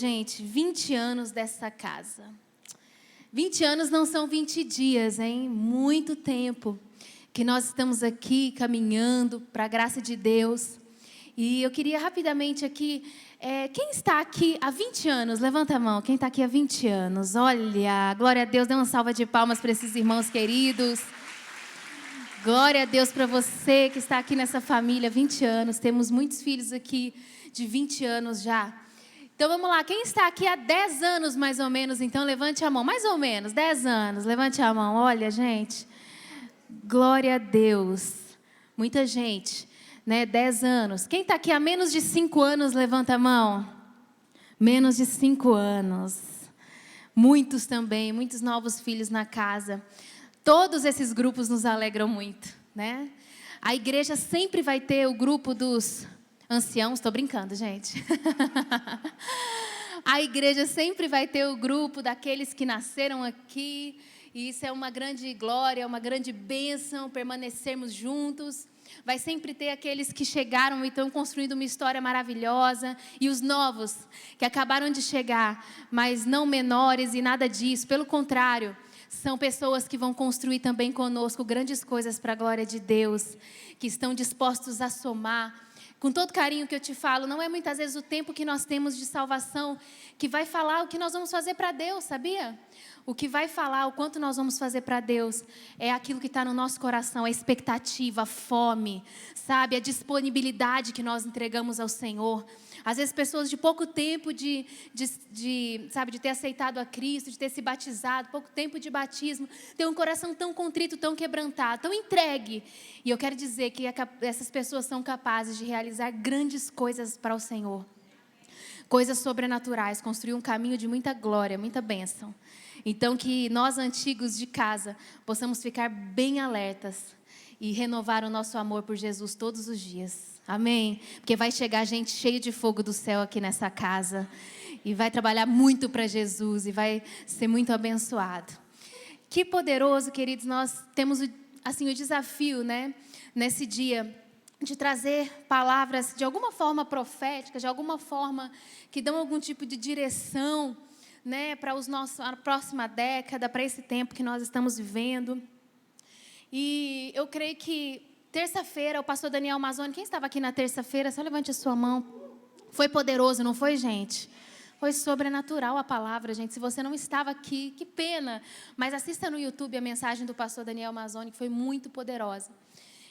Gente, 20 anos dessa casa. 20 anos não são 20 dias, hein? Muito tempo que nós estamos aqui caminhando para a graça de Deus. E eu queria rapidamente aqui, quem está aqui há 20 anos? Levanta a mão, quem está aqui há 20 anos? Olha, glória a Deus, dê uma salva de palmas para esses irmãos queridos. Glória a Deus para você que está aqui nessa família há 20 anos. Temos muitos filhos aqui de 20 anos já. Então vamos lá, quem está aqui há 10 anos mais ou menos, então levante a mão. Mais ou menos, 10 anos, levante a mão. Olha, gente, glória a Deus. Muita gente, né? 10 anos. Quem está aqui há menos de 5 anos, levanta a mão. Menos de 5 anos. Muitos também, muitos novos filhos na casa. Todos esses grupos nos alegram muito, né? A igreja sempre vai ter o grupo dos anciãos, estou brincando, gente. A igreja sempre vai ter o grupo daqueles que nasceram aqui. E isso é uma grande glória, uma grande bênção, permanecermos juntos. Vai sempre ter aqueles que chegaram e estão construindo uma história maravilhosa. E os novos, que acabaram de chegar, mas não menores e nada disso. Pelo contrário, são pessoas que vão construir também conosco grandes coisas para a glória de Deus. Que estão dispostos a somar. Com todo carinho que eu te falo, não é muitas vezes o tempo que nós temos de salvação que vai falar o que nós vamos fazer para Deus, sabia? O que vai falar o quanto nós vamos fazer para Deus é aquilo que está no nosso coração, a expectativa, a fome, sabe? A disponibilidade que nós entregamos ao Senhor. Às vezes pessoas de pouco tempo de ter aceitado a Cristo, de ter se batizado, pouco tempo de batismo, têm um coração tão contrito, tão quebrantado, tão entregue. E eu quero dizer que essas pessoas são capazes de realizar grandes coisas para o Senhor. Coisas sobrenaturais, construir um caminho de muita glória, muita bênção. Então que nós antigos de casa possamos ficar bem alertas e renovar o nosso amor por Jesus todos os dias. Amém? Porque vai chegar gente cheia de fogo do céu aqui nessa casa. E vai trabalhar muito para Jesus e vai ser muito abençoado. Que poderoso, queridos, nós temos o desafio, né? Nesse dia, de trazer palavras de alguma forma proféticas, de alguma forma que dão algum tipo de direção, né? Para a próxima década, para esse tempo que nós estamos vivendo. E eu creio que terça-feira, o pastor Daniel Mazzoni, quem estava aqui na terça-feira, só levante a sua mão. Foi poderoso, não foi, gente? Foi sobrenatural a palavra, gente. Se você não estava aqui, que pena. Mas assista no YouTube a mensagem do pastor Daniel Mazzoni, que foi muito poderosa.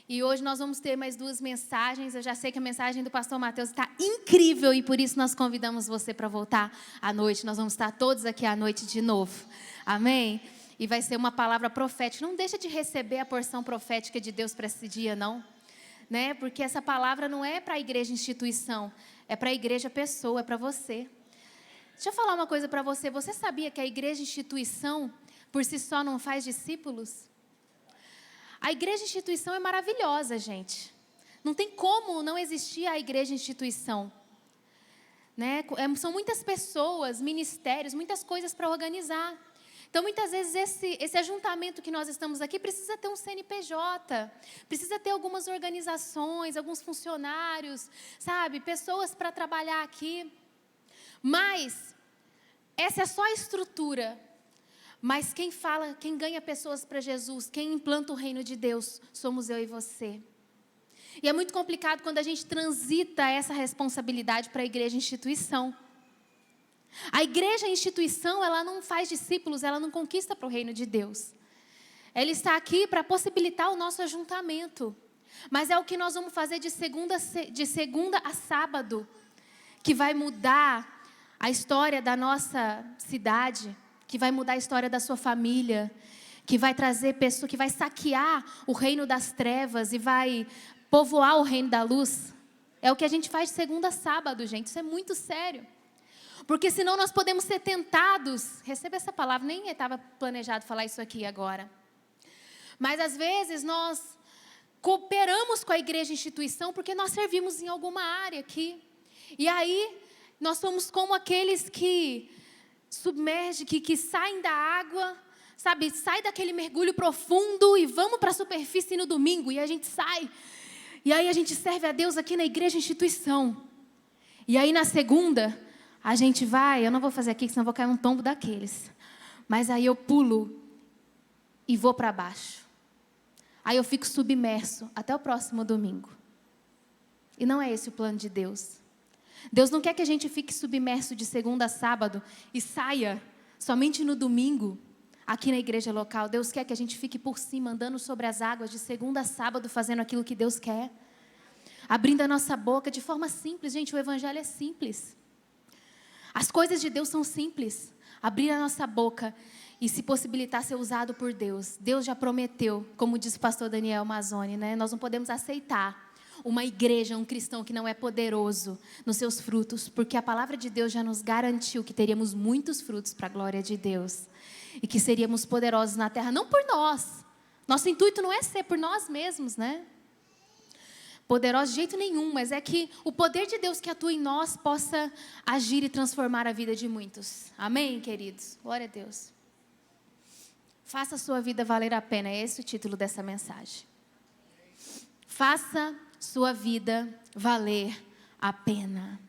E hoje nós vamos ter mais 2 mensagens. Eu já sei que a mensagem do pastor Mateus está incrível e por isso nós convidamos você para voltar à noite. Nós vamos estar todos aqui à noite de novo. Amém? E vai ser uma palavra profética. Não deixa de receber a porção profética de Deus para esse dia, não. Né? Porque essa palavra não é para a igreja instituição. É para a igreja pessoa, é para você. Deixa eu falar uma coisa para você. Você sabia que a igreja instituição, por si só, não faz discípulos? A igreja instituição é maravilhosa, gente. Não tem como não existir a igreja instituição. Né? São muitas pessoas, ministérios, muitas coisas para organizar. Então, muitas vezes, esse ajuntamento que nós estamos aqui precisa ter um CNPJ, precisa ter algumas organizações, alguns funcionários, sabe? Pessoas para trabalhar aqui. Mas, essa é só a estrutura. Mas quem ganha pessoas para Jesus, quem implanta o reino de Deus, somos eu e você. E é muito complicado quando a gente transita essa responsabilidade para a igreja instituição. A igreja instituição, ela não faz discípulos, ela não conquista para o reino de Deus. Ela está aqui para possibilitar o nosso ajuntamento. Mas é o que nós vamos fazer de segunda a sábado, que vai mudar a história da nossa cidade, que vai mudar a história da sua família, que vai trazer pessoas, que vai saquear o reino das trevas e vai povoar o reino da luz. É o que a gente faz de segunda a sábado, gente. Isso é muito sério. Porque senão nós podemos ser tentados. Receba essa palavra, nem estava planejado falar isso aqui agora. Mas às vezes nós cooperamos com a igreja instituição porque nós servimos em alguma área aqui. E aí nós somos como aqueles que submergem, que saem da água, sabe? Sai daquele mergulho profundo e vamos para a superfície no domingo. E a gente sai. E aí a gente serve a Deus aqui na igreja instituição. E aí na segunda, a gente vai, eu não vou fazer aqui, senão eu vou cair num tombo daqueles. Mas aí eu pulo e vou para baixo. Aí eu fico submerso até o próximo domingo. E não é esse o plano de Deus. Deus não quer que a gente fique submerso de segunda a sábado e saia somente no domingo, aqui na igreja local. Deus quer que a gente fique por cima, andando sobre as águas de segunda a sábado, fazendo aquilo que Deus quer. Abrindo a nossa boca de forma simples. Gente, o evangelho é simples. As coisas de Deus são simples. Abrir a nossa boca e se possibilitar ser usado por Deus. Deus já prometeu, como diz o pastor Daniel Mazzoni, né? Nós não podemos aceitar uma igreja, um cristão que não é poderoso nos seus frutos, porque a palavra de Deus já nos garantiu que teríamos muitos frutos para a glória de Deus. E que seríamos poderosos na terra, não por nós. Nosso intuito não é ser por nós mesmos, né? Poderosos de jeito nenhum, mas é que o poder de Deus que atua em nós possa agir e transformar a vida de muitos. Amém, queridos? Glória a Deus. Faça a sua vida valer a pena, é esse o título dessa mensagem. Faça sua vida valer a pena.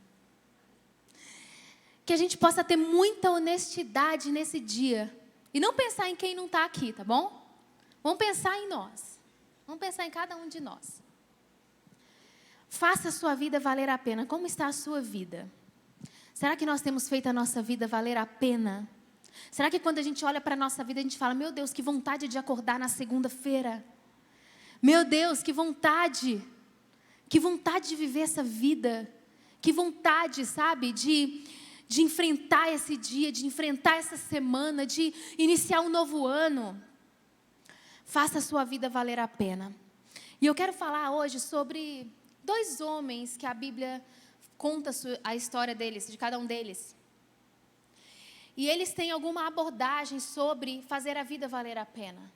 Que a gente possa ter muita honestidade nesse dia. E não pensar em quem não está aqui, tá bom? Vamos pensar em nós. Vamos pensar em cada um de nós. Faça a sua vida valer a pena. Como está a sua vida? Será que nós temos feito a nossa vida valer a pena? Será que quando a gente olha para a nossa vida, a gente fala, meu Deus, que vontade de acordar na segunda-feira. Meu Deus, que vontade de viver essa vida. Que vontade, sabe, de enfrentar esse dia, de enfrentar essa semana, de iniciar um novo ano. Faça a sua vida valer a pena. E eu quero falar hoje sobre 2 homens que a Bíblia conta a história deles, de cada um deles. E eles têm alguma abordagem sobre fazer a vida valer a pena.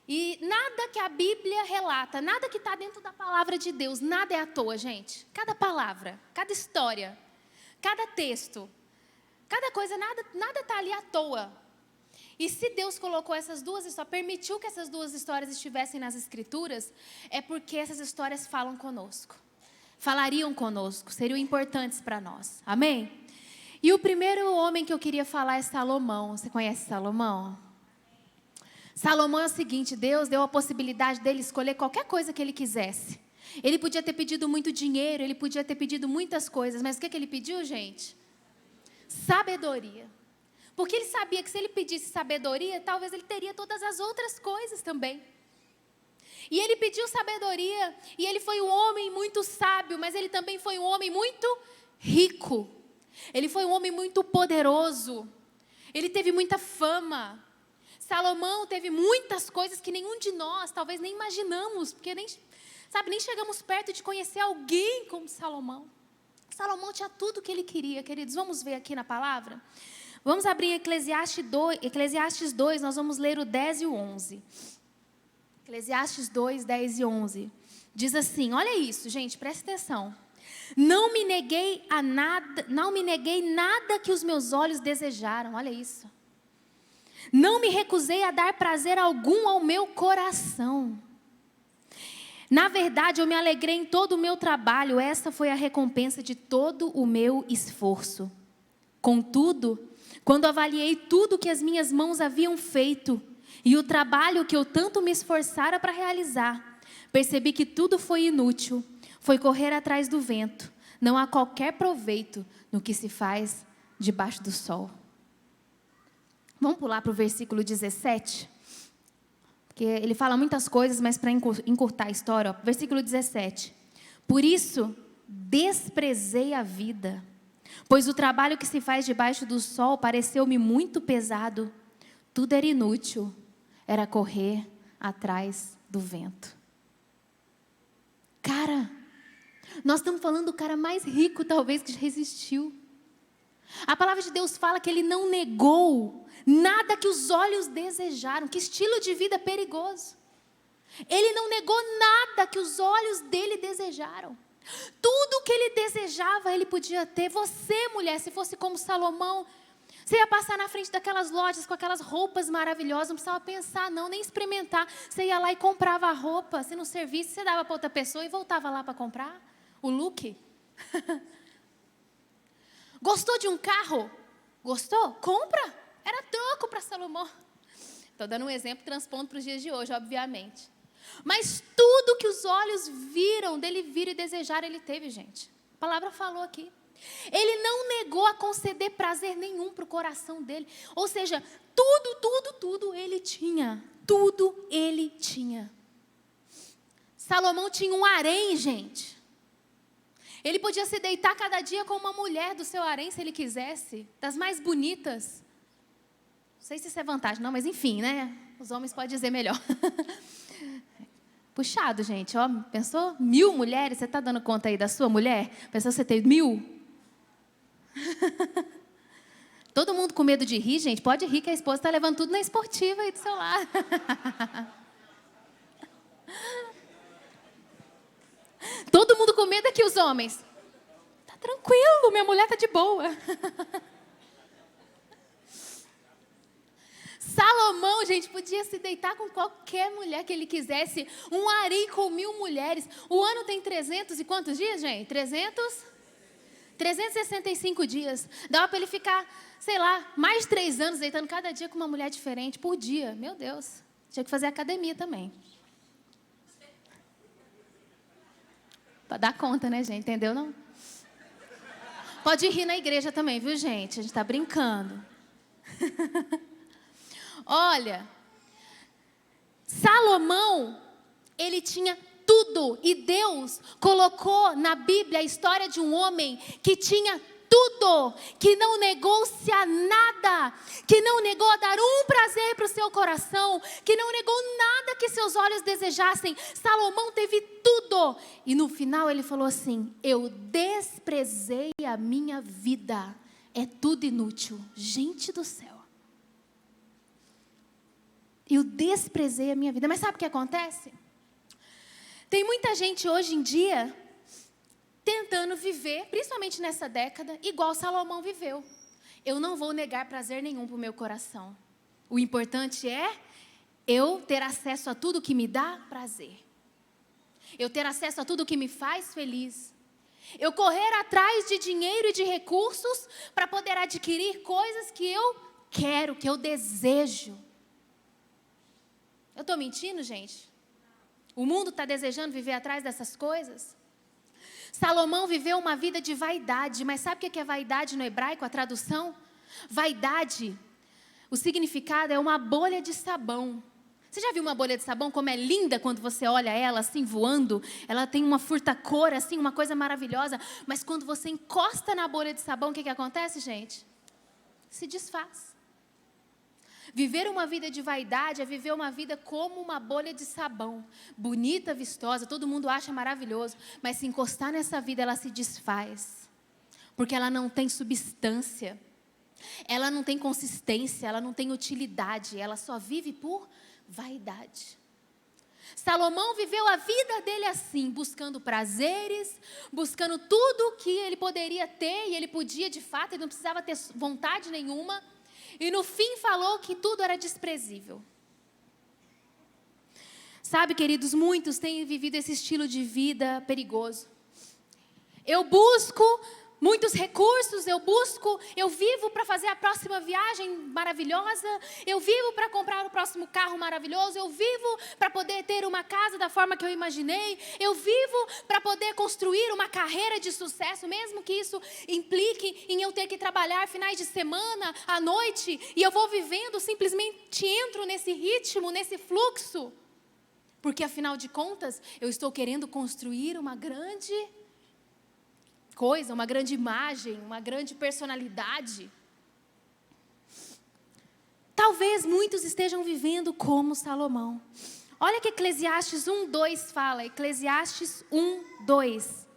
E nada que a Bíblia relata, nada que está dentro da palavra de Deus, nada é à toa, gente. Cada palavra, cada história, cada texto, cada coisa, nada está ali à toa. E se Deus colocou essas 2 histórias, permitiu que essas 2 histórias estivessem nas Escrituras, é porque essas histórias falam conosco. Falariam conosco, seriam importantes para nós. Amém? E o primeiro homem que eu queria falar é Salomão. Você conhece Salomão? Salomão é o seguinte, Deus deu a possibilidade dele escolher qualquer coisa que ele quisesse. Ele podia ter pedido muito dinheiro, ele podia ter pedido muitas coisas, mas o que ele pediu, gente? Sabedoria. Porque ele sabia que se ele pedisse sabedoria, talvez ele teria todas as outras coisas também. E ele pediu sabedoria, e ele foi um homem muito sábio, mas ele também foi um homem muito rico. Ele foi um homem muito poderoso. Ele teve muita fama. Salomão teve muitas coisas que nenhum de nós, talvez nem imaginamos, porque nem chegamos perto de conhecer alguém como Salomão. Salomão tinha tudo o que ele queria, queridos. Vamos ver aqui na palavra? Vamos abrir Eclesiastes 2, nós vamos ler o 10 e o 11. Eclesiastes 2, 10 e 11. Diz assim, olha isso, gente, presta atenção. Não me neguei nada que os meus olhos desejaram, olha isso. Não me recusei a dar prazer algum ao meu coração. Na verdade, eu me alegrei em todo o meu trabalho, essa foi a recompensa de todo o meu esforço. Contudo, quando avaliei tudo que as minhas mãos haviam feito e o trabalho que eu tanto me esforçara para realizar, percebi que tudo foi inútil, foi correr atrás do vento. Não há qualquer proveito no que se faz debaixo do sol. Vamos pular para o versículo 17? Porque ele fala muitas coisas, mas para encurtar a história, ó, versículo 17. Por isso, desprezei a vida, pois o trabalho que se faz debaixo do sol pareceu-me muito pesado. Tudo era inútil, era correr atrás do vento. Cara, nós estamos falando do cara mais rico, talvez, que já existiu. A palavra de Deus fala que ele não negou nada que os olhos desejaram. Que estilo de vida perigoso. Ele não negou nada que os olhos dele desejaram. Tudo que ele desejava, ele podia ter. Você, mulher, se fosse como Salomão, você ia passar na frente daquelas lojas com aquelas roupas maravilhosas, não precisava pensar não, nem experimentar. Você ia lá e comprava a roupa. Se não servisse, você dava para outra pessoa e voltava lá para comprar o look. Gostou de um carro? Gostou? Compra. Era troco para Salomão. Estou dando um exemplo, transpondo para os dias de hoje, obviamente. Mas tudo que os olhos viram dele vir e desejar, ele teve, gente. A palavra falou aqui. Ele não negou a conceder prazer nenhum para o coração dele. Ou seja, tudo ele tinha. Tudo ele tinha. Salomão tinha um harém, gente. Ele podia se deitar cada dia com uma mulher do seu harém, se ele quisesse. Das mais bonitas. Não sei se isso é vantagem, não, mas enfim, né? Os homens podem dizer melhor. Puxado, gente. Ó, pensou? 1000 mulheres? Você está dando conta aí da sua mulher? Pensou você ter 1000? Todo mundo com medo de rir, gente. Pode rir que a esposa está levando tudo na esportiva aí do seu lado. Todo mundo com medo aqui, os homens. Tá tranquilo, minha mulher tá de boa. Salomão, gente, podia se deitar com qualquer mulher que ele quisesse. Um harém com 1000 mulheres. O ano tem 300 e quantos dias, gente? 365 dias. Dava para ele ficar, sei lá, mais de 3 anos deitando cada dia com uma mulher diferente por dia. Meu Deus. Tinha que fazer academia também. Para dar conta, né, gente? Entendeu, não? Pode rir na igreja também, viu, gente? A gente está brincando. Olha, Salomão, ele tinha tudo. E Deus colocou na Bíblia a história de um homem que tinha tudo, que não negou-se a nada, que não negou a dar um prazer para o seu coração, que não negou nada que seus olhos desejassem. Salomão teve tudo. E no final ele falou assim: eu desprezei a minha vida, é tudo inútil. Gente do céu. Eu desprezei a minha vida. Mas sabe o que acontece? Tem muita gente hoje em dia tentando viver, principalmente nessa década, igual Salomão viveu. Eu não vou negar prazer nenhum para o meu coração. O importante é eu ter acesso a tudo que me dá prazer. Eu ter acesso a tudo que me faz feliz. Eu correr atrás de dinheiro e de recursos para poder adquirir coisas que eu quero, que eu desejo. Eu estou mentindo, gente? O mundo está desejando viver atrás dessas coisas? Salomão viveu uma vida de vaidade, mas sabe o que é vaidade no hebraico, a tradução? Vaidade, o significado é uma bolha de sabão. Você já viu uma bolha de sabão, como é linda quando você olha ela assim voando? Ela tem uma furta-cor, assim, uma coisa maravilhosa. Mas quando você encosta na bolha de sabão, o que acontece, gente? Se desfaz. Viver uma vida de vaidade é viver uma vida como uma bolha de sabão. Bonita, vistosa, todo mundo acha maravilhoso. Mas se encostar nessa vida, ela se desfaz. Porque ela não tem substância. Ela não tem consistência, ela não tem utilidade. Ela só vive por vaidade. Salomão viveu a vida dele assim, buscando prazeres, buscando tudo que ele poderia ter, e ele podia de fato, ele não precisava ter vontade nenhuma. E no fim falou que tudo era desprezível. Sabe, queridos, muitos têm vivido esse estilo de vida perigoso. Eu busco muitos recursos, eu vivo para fazer a próxima viagem maravilhosa, eu vivo para comprar o próximo carro maravilhoso, eu vivo para poder ter uma casa da forma que eu imaginei, eu vivo para poder construir uma carreira de sucesso, mesmo que isso implique em eu ter que trabalhar finais de semana, à noite, e eu vou vivendo, simplesmente entro nesse ritmo, nesse fluxo, porque afinal de contas, eu estou querendo construir uma grande coisa, uma grande imagem, uma grande personalidade. Talvez muitos estejam vivendo como Salomão. Olha que Eclesiastes 1:2 fala, Eclesiastes 1:2.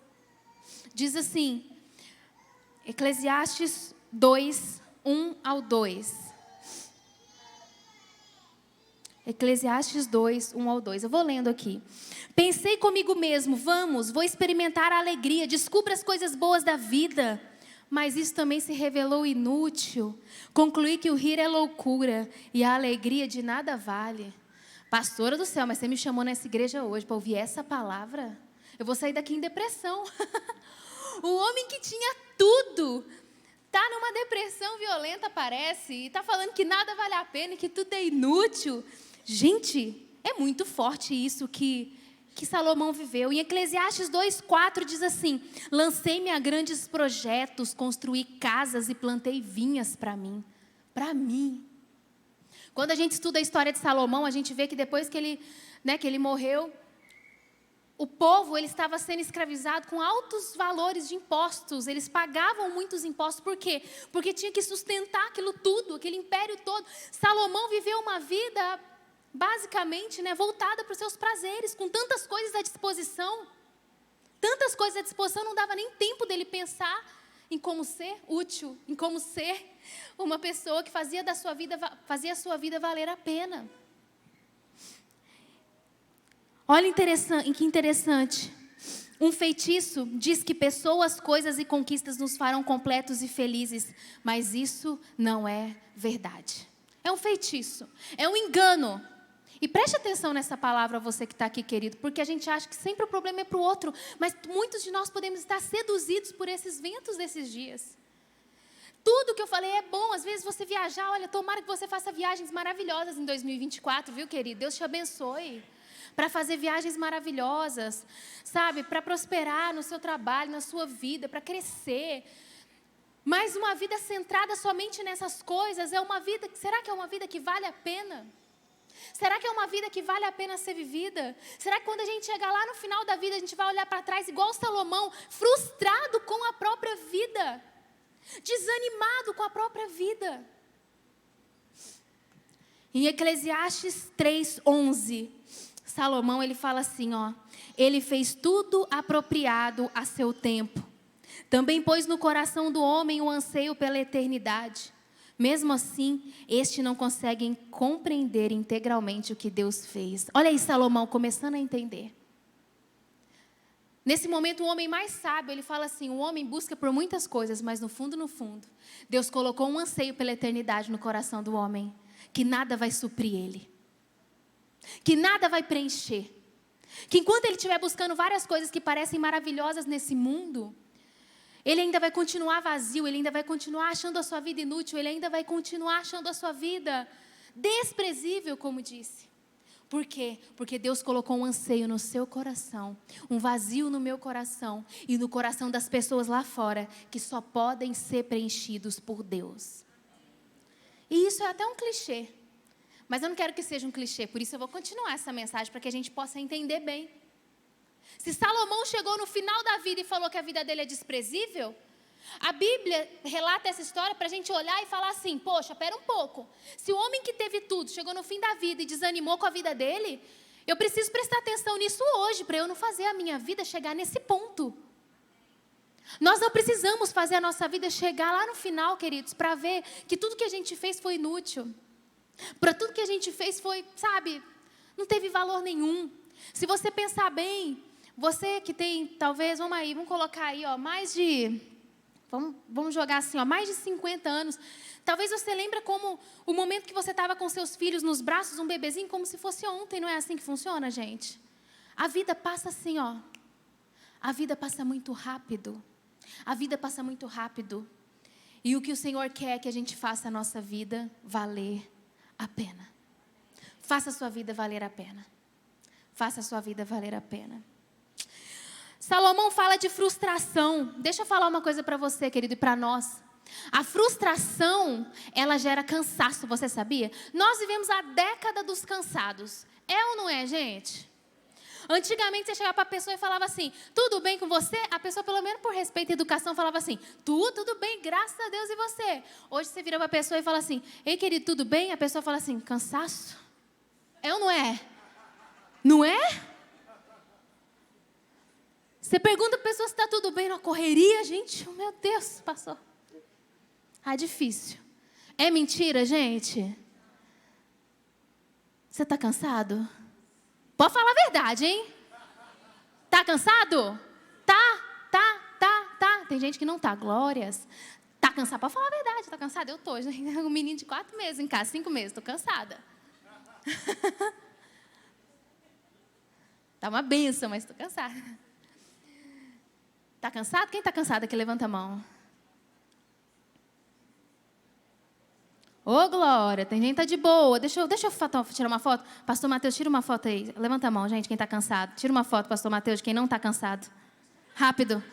Diz assim, Eclesiastes 2, 1 ao 2. Eclesiastes 2, 1 ao 2. Eu vou lendo aqui. Pensei comigo mesmo, vou experimentar a alegria, descubra as coisas boas da vida. Mas isso também se revelou inútil. Concluí que o rir é loucura e a alegria de nada vale. Pastora do céu, mas você me chamou nessa igreja hoje para ouvir essa palavra? Eu vou sair daqui em depressão. O homem que tinha tudo. Tá numa depressão violenta, parece, e tá falando que nada vale a pena e que tudo é inútil. Gente, é muito forte isso que Salomão viveu. Em Eclesiastes 2:4 diz assim: lancei-me a grandes projetos, construí casas e plantei vinhas para mim. Para mim. Quando a gente estuda a história de Salomão, a gente vê que depois que ele morreu, o povo ele estava sendo escravizado com altos valores de impostos. Eles pagavam muitos impostos. Por quê? Porque tinha que sustentar aquilo tudo, aquele império todo. Salomão viveu uma vida basicamente, voltada para os seus prazeres, com tantas coisas à disposição. Tantas coisas à disposição, não dava nem tempo dele pensar em como ser útil, em como ser uma pessoa que fazia a sua vida valer a pena. Olha que interessante. Um feitiço diz que pessoas, coisas e conquistas nos farão completos e felizes, mas isso não é verdade. É um feitiço, é um engano. E preste atenção nessa palavra, você que está aqui, querido, porque a gente acha que sempre o problema é para o outro, mas muitos de nós podemos estar seduzidos por esses ventos desses dias. Tudo que eu falei é bom, às vezes você viajar, olha, tomara que você faça viagens maravilhosas em 2024, viu, querido? Deus te abençoe para fazer viagens maravilhosas, sabe? Para prosperar no seu trabalho, na sua vida, para crescer. Mas uma vida centrada somente nessas coisas, será que é uma vida que vale a pena? Será que é uma vida que vale a pena ser vivida? Será que quando a gente chegar lá no final da vida, a gente vai olhar para trás igual Salomão, frustrado com a própria vida, desanimado com a própria vida? Em Eclesiastes 3:11, Salomão ele fala assim, ele fez tudo apropriado a seu tempo. Também pôs no coração do homem o anseio pela eternidade. Mesmo assim, este não consegue compreender integralmente o que Deus fez. Olha aí Salomão começando a entender. Nesse momento, o homem mais sábio, ele fala assim, o homem busca por muitas coisas, mas no fundo, Deus colocou um anseio pela eternidade no coração do homem, que nada vai suprir ele, que nada vai preencher, que enquanto ele estiver buscando várias coisas que parecem maravilhosas nesse mundo, ele ainda vai continuar vazio, ele ainda vai continuar achando a sua vida inútil, ele ainda vai continuar achando a sua vida desprezível, como disse. Por quê? Porque Deus colocou um anseio no seu coração, um vazio no meu coração e no coração das pessoas lá fora, que só podem ser preenchidos por Deus. E isso é até um clichê, mas eu não quero que seja um clichê, por isso eu vou continuar essa mensagem para que a gente possa entender bem. Se Salomão chegou no final da vida e falou que a vida dele é desprezível, a Bíblia relata essa história para a gente olhar e falar assim, poxa, pera um pouco. Se o homem que teve tudo chegou no fim da vida e desanimou com a vida dele, eu preciso prestar atenção nisso hoje, para eu não fazer a minha vida chegar nesse ponto. Nós não precisamos fazer a nossa vida chegar lá no final, queridos, para ver que tudo que a gente fez foi inútil. Para tudo que a gente fez foi, não teve valor nenhum. Se você pensar bem, você que tem, talvez, vamos colocar aí, vamos jogar assim, mais de 50 anos. Talvez você lembre como o momento que você estava com seus filhos nos braços, um bebezinho, como se fosse ontem. Não é assim que funciona, gente? A vida passa assim, A vida passa muito rápido. A vida passa muito rápido. E o que o Senhor quer é que a gente faça a nossa vida valer a pena. Faça a sua vida valer a pena. Faça a sua vida valer a pena. Salomão fala de frustração. Deixa eu falar uma coisa para você, querido, e para nós. A frustração, ela gera cansaço, você sabia? Nós vivemos a década dos cansados. É ou não é, gente? Antigamente, você chegava para a pessoa e falava assim, tudo bem com você? A pessoa, pelo menos por respeito à educação, falava assim, tudo bem, graças a Deus, e você? Hoje você vira para a pessoa e fala assim, ei, querido, tudo bem? A pessoa fala assim, cansaço? É ou não é? Não é? Você pergunta para a pessoa se está tudo bem na correria, gente. Oh, meu Deus, passou. Difícil. É mentira, gente? Você está cansado? Pode falar a verdade, hein? Tá cansado? Tá. Tem gente que não tá, glórias. Tá cansado? Pode falar a verdade, tá cansado? Eu tô. Um menino de 4 meses em casa, 5 meses, tô cansada. Tá uma bênção, mas tô cansada. Tá cansado? Quem tá cansado aqui? Levanta a mão. Ô, glória, tem gente que tá de boa. Deixa eu tirar uma foto. Pastor Mateus, tira uma foto aí. Levanta a mão, gente, quem está cansado. Tira uma foto, Pastor Mateus, de quem não está cansado. Rápido.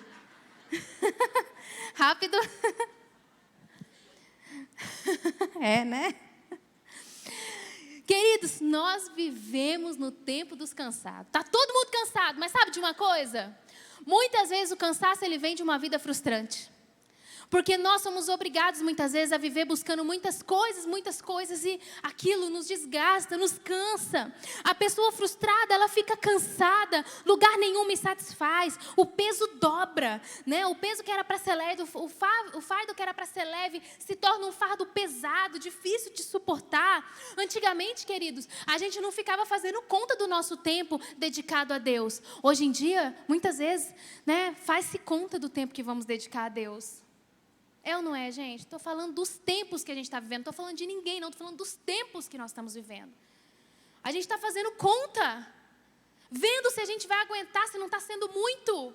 Rápido. É, né? Queridos, nós vivemos no tempo dos cansados. Está todo mundo cansado, mas sabe de uma coisa? Muitas vezes o cansaço ele vem de uma vida frustrante. Porque nós somos obrigados muitas vezes a viver buscando muitas coisas e aquilo nos desgasta, nos cansa. A pessoa frustrada, ela fica cansada, lugar nenhum me satisfaz, o peso dobra, né? O peso que era para ser leve, o fardo que era para ser leve, se torna um fardo pesado, difícil de suportar. Antigamente, queridos, a gente não ficava fazendo conta do nosso tempo dedicado a Deus. Hoje em dia, muitas vezes, né, faz-se conta do tempo que vamos dedicar a Deus. É ou não é, gente? Estou falando dos tempos que a gente está vivendo. Não estou falando de ninguém, não. Estou falando dos tempos que nós estamos vivendo. A gente está fazendo conta. Vendo se a gente vai aguentar, se não está sendo muito.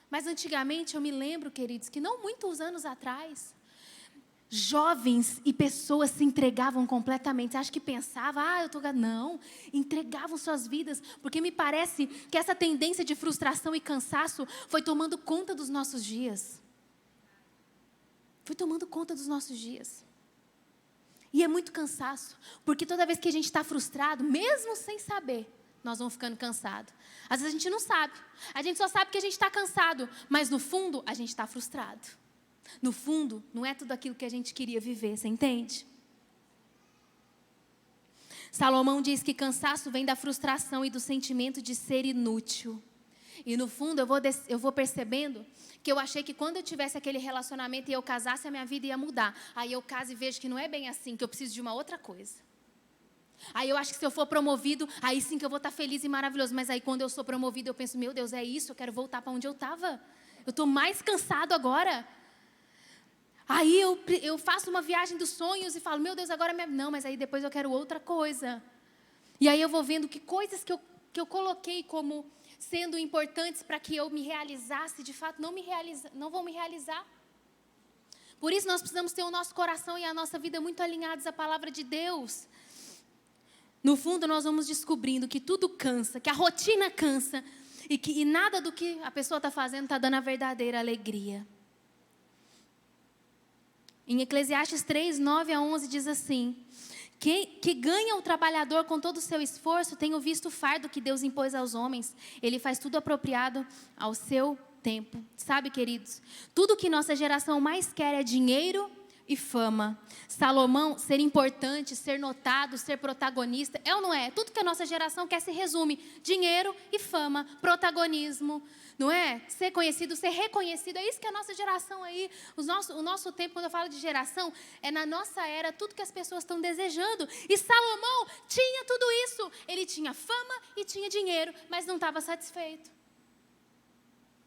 Mas antigamente, eu me lembro, queridos, que não muitos anos atrás, jovens e pessoas se entregavam completamente. Acho que pensavam, não. Entregavam suas vidas. Porque me parece que essa tendência de frustração e cansaço foi tomando conta dos nossos dias. Foi tomando conta dos nossos dias. E é muito cansaço, porque toda vez que a gente está frustrado, mesmo sem saber, nós vamos ficando cansados. Às vezes a gente não sabe, a gente só sabe que a gente está cansado, mas no fundo a gente está frustrado. No fundo, não é tudo aquilo que a gente queria viver, você entende? Salomão diz que cansaço vem da frustração e do sentimento de ser inútil. E no fundo eu vou percebendo que eu achei que quando eu tivesse aquele relacionamento e eu casasse, a minha vida ia mudar. Aí eu caso e vejo que não é bem assim, que eu preciso de uma outra coisa. Aí eu acho que se eu for promovido, aí sim que eu vou estar feliz e maravilhoso. Mas aí quando eu sou promovido, eu penso, meu Deus, é isso, eu quero voltar para onde eu estava. Eu estou mais cansado agora. Aí eu faço uma viagem dos sonhos e falo, meu Deus, agora... Não, mas aí depois eu quero outra coisa. E aí eu vou vendo que coisas que eu coloquei como... sendo importantes para que eu me realizasse, de fato não vão me realizar. Por isso nós precisamos ter o nosso coração e a nossa vida muito alinhados à palavra de Deus. No fundo nós vamos descobrindo que tudo cansa, que a rotina cansa e nada do que a pessoa está fazendo está dando a verdadeira alegria. Em Eclesiastes 3, 9 a 11 diz assim: que ganha o trabalhador com todo o seu esforço, tenho visto o fardo que Deus impôs aos homens. Ele faz tudo apropriado ao seu tempo. Sabe, queridos, tudo que nossa geração mais quer é dinheiro e fama. Salomão, ser importante, ser notado, ser protagonista, é ou não é? Tudo que a nossa geração quer se resume: dinheiro e fama, protagonismo. Não é? Ser conhecido, ser reconhecido. É isso que a nossa geração aí, o nosso tempo, quando eu falo de geração, é na nossa era, tudo que as pessoas estão desejando. E Salomão tinha tudo isso. Ele tinha fama e tinha dinheiro, mas não estava satisfeito.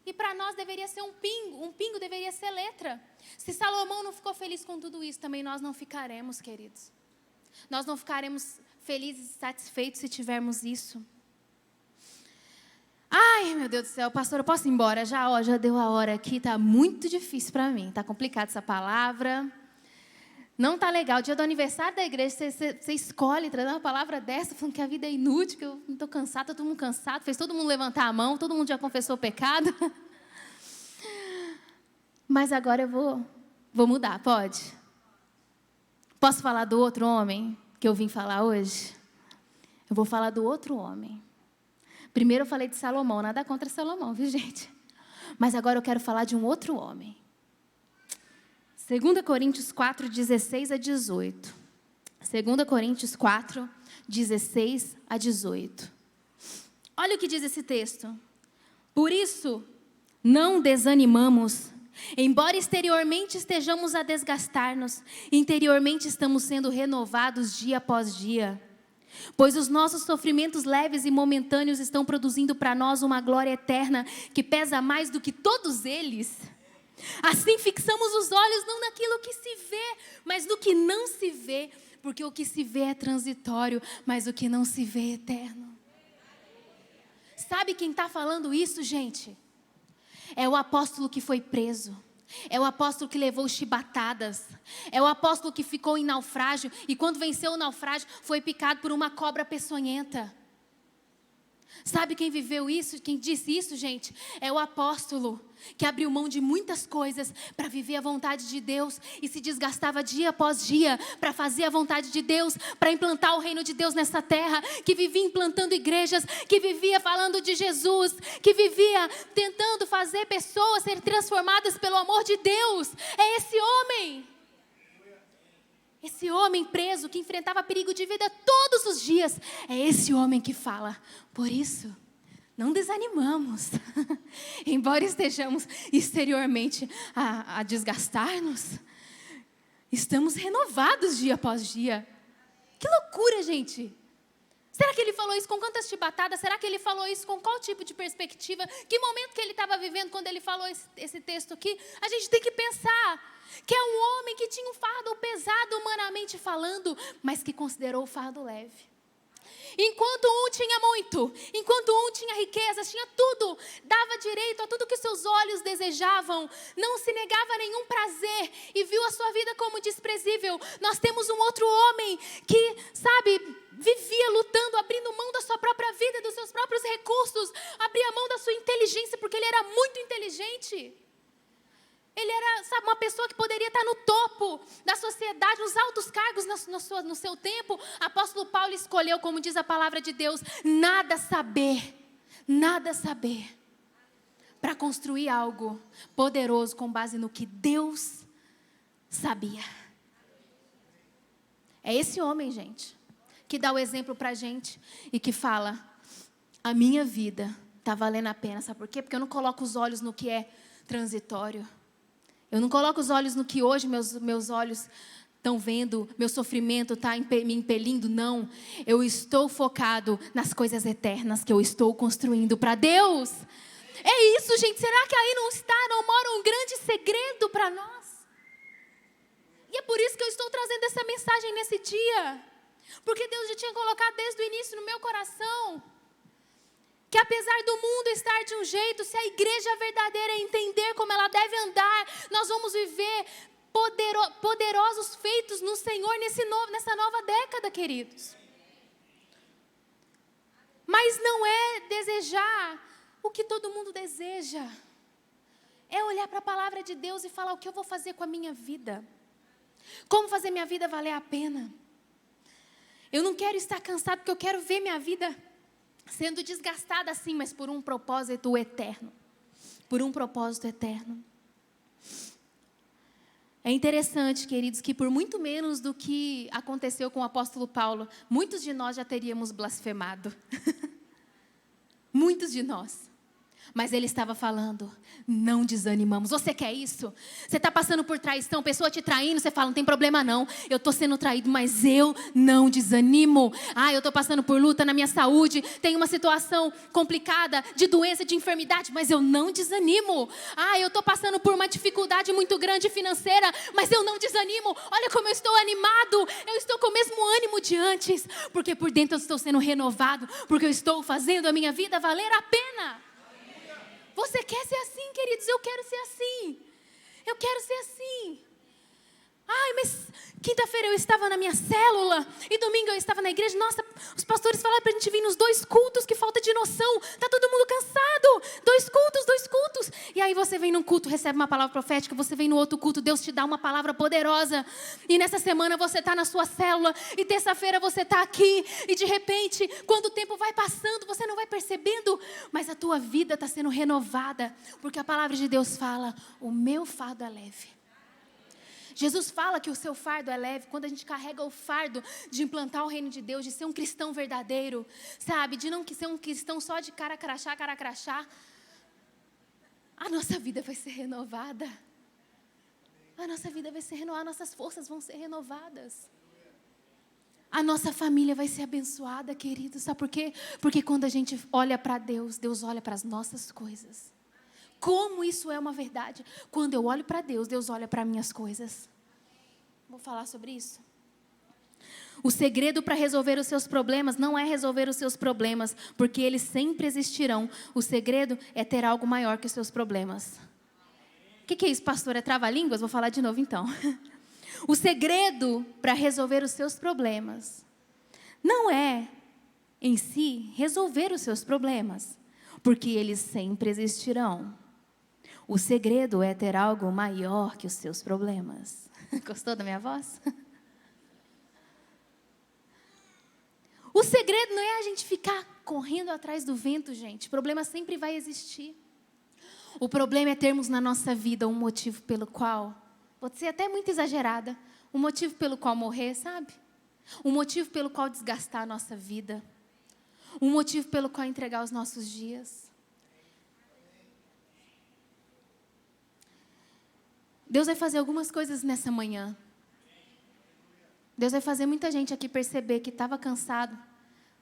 E para nós deveria ser um pingo deveria ser letra. Se Salomão não ficou feliz com tudo isso, também nós não ficaremos, queridos. Nós não ficaremos felizes e satisfeitos se tivermos isso. Ai, meu Deus do céu, pastor, eu posso ir embora? Já deu a hora aqui, tá muito difícil para mim, tá complicado essa palavra. Não tá legal. Dia do aniversário da igreja, você escolhe trazer uma palavra dessa, falando que a vida é inútil, que eu não estou cansado, todo mundo cansado, fez todo mundo levantar a mão, todo mundo já confessou o pecado. Mas agora eu vou mudar, pode? Posso falar do outro homem que eu vim falar hoje? Eu vou falar do outro homem. Primeiro eu falei de Salomão, nada contra Salomão, viu, gente? Mas agora eu quero falar de um outro homem. 2 Coríntios 4, 16 a 18. 2 Coríntios 4, 16 a 18. Olha o que diz esse texto. Por isso, não desanimamos. Embora exteriormente estejamos a desgastar-nos, interiormente estamos sendo renovados dia após dia. Pois os nossos sofrimentos leves e momentâneos estão produzindo para nós uma glória eterna que pesa mais do que todos eles. Assim fixamos os olhos não naquilo que se vê, mas no que não se vê, porque o que se vê é transitório, mas o que não se vê é eterno. Sabe quem está falando isso, gente? É o apóstolo que foi preso. É o apóstolo que levou chibatadas. É o apóstolo que ficou em naufrágio e quando venceu o naufrágio foi picado por uma cobra peçonhenta. Sabe quem viveu isso? Quem disse isso, gente? É o apóstolo que abriu mão de muitas coisas para viver a vontade de Deus e se desgastava dia após dia para fazer a vontade de Deus, para implantar o reino de Deus nessa terra, que vivia implantando igrejas, que vivia falando de Jesus, que vivia tentando fazer pessoas serem transformadas pelo amor de Deus. É esse homem. Esse homem preso que enfrentava perigo de vida todos os dias. É esse homem que fala. Por isso, não desanimamos. Embora estejamos exteriormente a desgastar-nos, estamos renovados dia após dia. Que loucura, gente. Será que ele falou isso com quantas chibatadas? Será que ele falou isso com qual tipo de perspectiva? Que momento que ele estava vivendo quando ele falou esse texto aqui? A gente tem que pensar que é um homem que tinha um fardo pesado humanamente falando, mas que considerou o fardo leve. Enquanto um tinha muito, enquanto um tinha riquezas, tinha tudo, dava direito a tudo que seus olhos desejavam, não se negava a nenhum prazer e viu a sua vida como desprezível. Nós temos um outro homem que, sabe, vivia lutando, abrindo mão da sua própria vida, dos seus próprios recursos, abria mão da sua inteligência, porque ele era muito inteligente. Ele era, sabe, uma pessoa que poderia estar no topo da sociedade, nos altos cargos no seu tempo. Apóstolo Paulo escolheu, como diz a palavra de Deus, nada saber, para construir algo poderoso com base no que Deus sabia. É esse homem, gente, que dá o exemplo para a gente e que fala, a minha vida está valendo a pena. Sabe por quê? Porque eu não coloco os olhos no que é transitório. Eu não coloco os olhos no que hoje meus olhos estão vendo, meu sofrimento está me impelindo, não. Eu estou focado nas coisas eternas que eu estou construindo para Deus. É isso, gente. Será que aí não mora um grande segredo para nós? E é por isso que eu estou trazendo essa mensagem nesse dia. Porque Deus já tinha colocado desde o início no meu coração que apesar do mundo estar de um jeito, se a igreja verdadeira entender como ela deve andar, nós vamos viver poderosos feitos no Senhor nessa nova década, queridos. Mas não é desejar o que todo mundo deseja. É olhar para a palavra de Deus e falar o que eu vou fazer com a minha vida. Como fazer minha vida valer a pena. Eu não quero estar cansado porque eu quero ver minha vida sendo desgastada assim, mas por um propósito eterno. Por um propósito eterno. É interessante, queridos, que por muito menos do que aconteceu com o apóstolo Paulo, muitos de nós já teríamos blasfemado. Muitos de nós. Mas ele estava falando, não desanimamos. Você quer isso? Você está passando por traição, pessoa te traindo, você fala, não tem problema não. Eu estou sendo traído, mas eu não desanimo. Eu estou passando por luta na minha saúde, tem uma situação complicada de doença, de enfermidade, mas eu não desanimo. Eu estou passando por uma dificuldade muito grande financeira, mas eu não desanimo. Olha como eu estou animado, eu estou com o mesmo ânimo de antes, porque por dentro eu estou sendo renovado, porque eu estou fazendo a minha vida valer a pena. Você quer ser assim, queridos? Eu quero ser assim. Eu quero ser assim. Mas quinta-feira eu estava na minha célula e domingo eu estava na igreja. Nossa, os pastores falaram para a gente vir nos 2 cultos, que falta de noção. Está todo mundo cansado. 2 cultos. E aí você vem num culto, recebe uma palavra profética, você vem no outro culto, Deus te dá uma palavra poderosa. E nessa semana você está na sua célula e terça-feira você está aqui. E de repente, quando o tempo vai passando, você não vai percebendo, mas a tua vida está sendo renovada. Porque a palavra de Deus fala, o meu fardo é leve. Jesus fala que o seu fardo é leve. Quando a gente carrega o fardo de implantar o reino de Deus, de ser um cristão verdadeiro, sabe? De não ser um cristão só de cara crachá, a nossa vida vai ser renovada. A nossa vida vai ser renovada, nossas forças vão ser renovadas. A nossa família vai ser abençoada, querido. Sabe por quê? Porque quando a gente olha para Deus, Deus olha para as nossas coisas. Como isso é uma verdade? Quando eu olho para Deus, Deus olha para minhas coisas. Vou falar sobre isso. O segredo para resolver os seus problemas não é resolver os seus problemas, porque eles sempre existirão. O segredo é ter algo maior que os seus problemas. que é isso, pastor? É trava-línguas? Vou falar de novo então. O segredo para resolver os seus problemas não é, em si, resolver os seus problemas, porque eles sempre existirão. O segredo é ter algo maior que os seus problemas. Gostou da minha voz? O segredo não é a gente ficar correndo atrás do vento, gente. O problema sempre vai existir. O problema é termos na nossa vida um motivo pelo qual, pode ser até muito exagerada, um motivo pelo qual morrer, sabe? Um motivo pelo qual desgastar a nossa vida. Um motivo pelo qual entregar os nossos dias. Deus vai fazer algumas coisas nessa manhã. Deus vai fazer muita gente aqui perceber que estava cansado,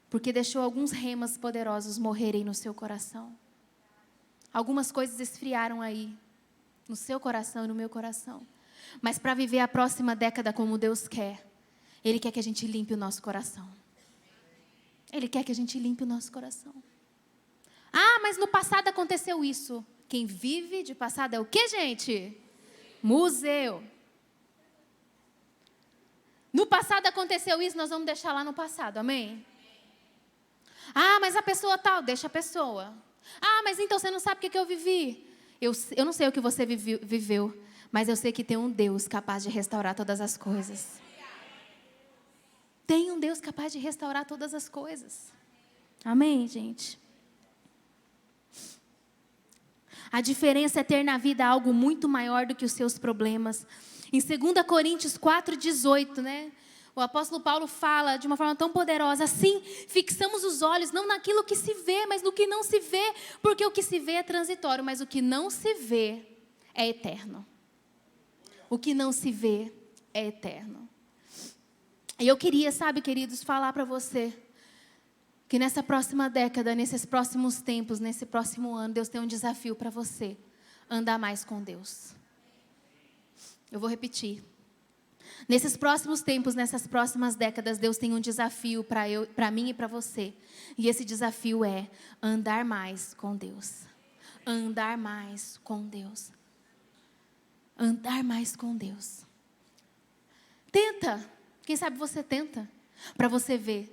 porque deixou alguns remas poderosos morrerem no seu coração. Algumas coisas esfriaram aí, no seu coração e no meu coração. Mas para viver a próxima década como Deus quer, Ele quer que a gente limpe o nosso coração. Ele quer que a gente limpe o nosso coração. Ah, mas no passado aconteceu isso. Quem vive de passado é o quê, gente? Museu. No passado aconteceu isso, nós vamos deixar lá no passado, amém? Ah, mas a pessoa tal, deixa a pessoa. Ah, mas então você não sabe o que eu vivi. Eu não sei o que você viveu, mas eu sei que tem um Deus capaz de restaurar todas as coisas. Tem um Deus capaz de restaurar todas as coisas. Amém, gente? A diferença é ter na vida algo muito maior do que os seus problemas. Em 2 Coríntios 4,18, né? O apóstolo Paulo fala de uma forma tão poderosa. Assim, fixamos os olhos não naquilo que se vê, mas no que não se vê. Porque o que se vê é transitório, mas o que não se vê é eterno. O que não se vê é eterno. E eu queria, sabe, queridos, falar para você que nessa próxima década, nesses próximos tempos, nesse próximo ano, Deus tem um desafio para você. Andar mais com Deus. Eu vou repetir. Nesses próximos tempos, nessas próximas décadas, Deus tem um desafio para mim e para você. E esse desafio é andar mais com Deus. Andar mais com Deus. Andar mais com Deus. Tenta. Quem sabe você tenta. Para você ver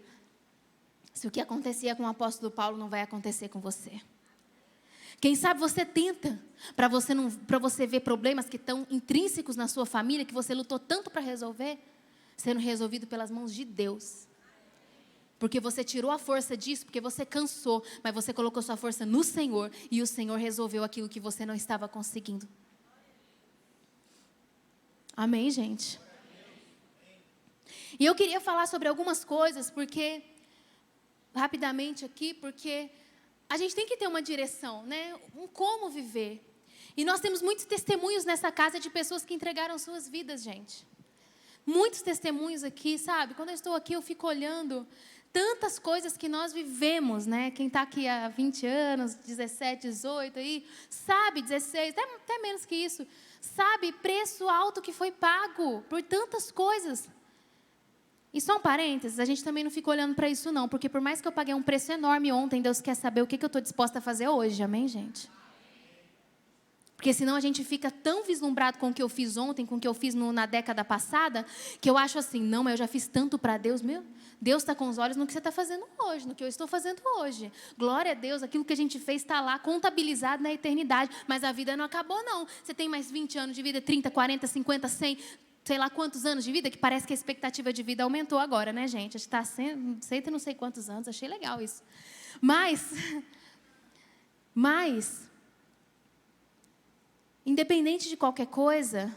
se o que acontecia com o apóstolo Paulo não vai acontecer com você. Quem sabe você tenta, para você ver problemas que estão intrínsecos na sua família, que você lutou tanto para resolver, sendo resolvido pelas mãos de Deus. Porque você tirou a força disso, porque você cansou, mas você colocou sua força no Senhor, e o Senhor resolveu aquilo que você não estava conseguindo. Amém, gente? E eu queria falar sobre algumas coisas, rapidamente aqui, porque a gente tem que ter uma direção, né? Um como viver. E nós temos muitos testemunhos nessa casa de pessoas que entregaram suas vidas, gente. Muitos testemunhos aqui, sabe? Quando eu estou aqui, eu fico olhando tantas coisas que nós vivemos, né? Quem está aqui há 20 anos, 17, 18 aí, sabe, 16, até menos que isso, sabe, preço alto que foi pago por tantas coisas. E só um parênteses, a gente também não fica olhando para isso não, porque por mais que eu paguei um preço enorme ontem, Deus quer saber o que eu estou disposta a fazer hoje, amém, gente? Porque senão a gente fica tão vislumbrado com o que eu fiz ontem, com o que eu fiz na década passada, que eu acho assim, não, mas eu já fiz tanto para Deus, meu, Deus está com os olhos no que você está fazendo hoje, no que eu estou fazendo hoje. Glória a Deus, aquilo que a gente fez está lá, contabilizado na eternidade, mas a vida não acabou não. Você tem mais 20 anos de vida, 30, 40, 50, 100... sei lá quantos anos de vida, que parece que a expectativa de vida aumentou agora, né, gente? A gente está não sei quantos anos, achei legal isso. Mas, independente de qualquer coisa,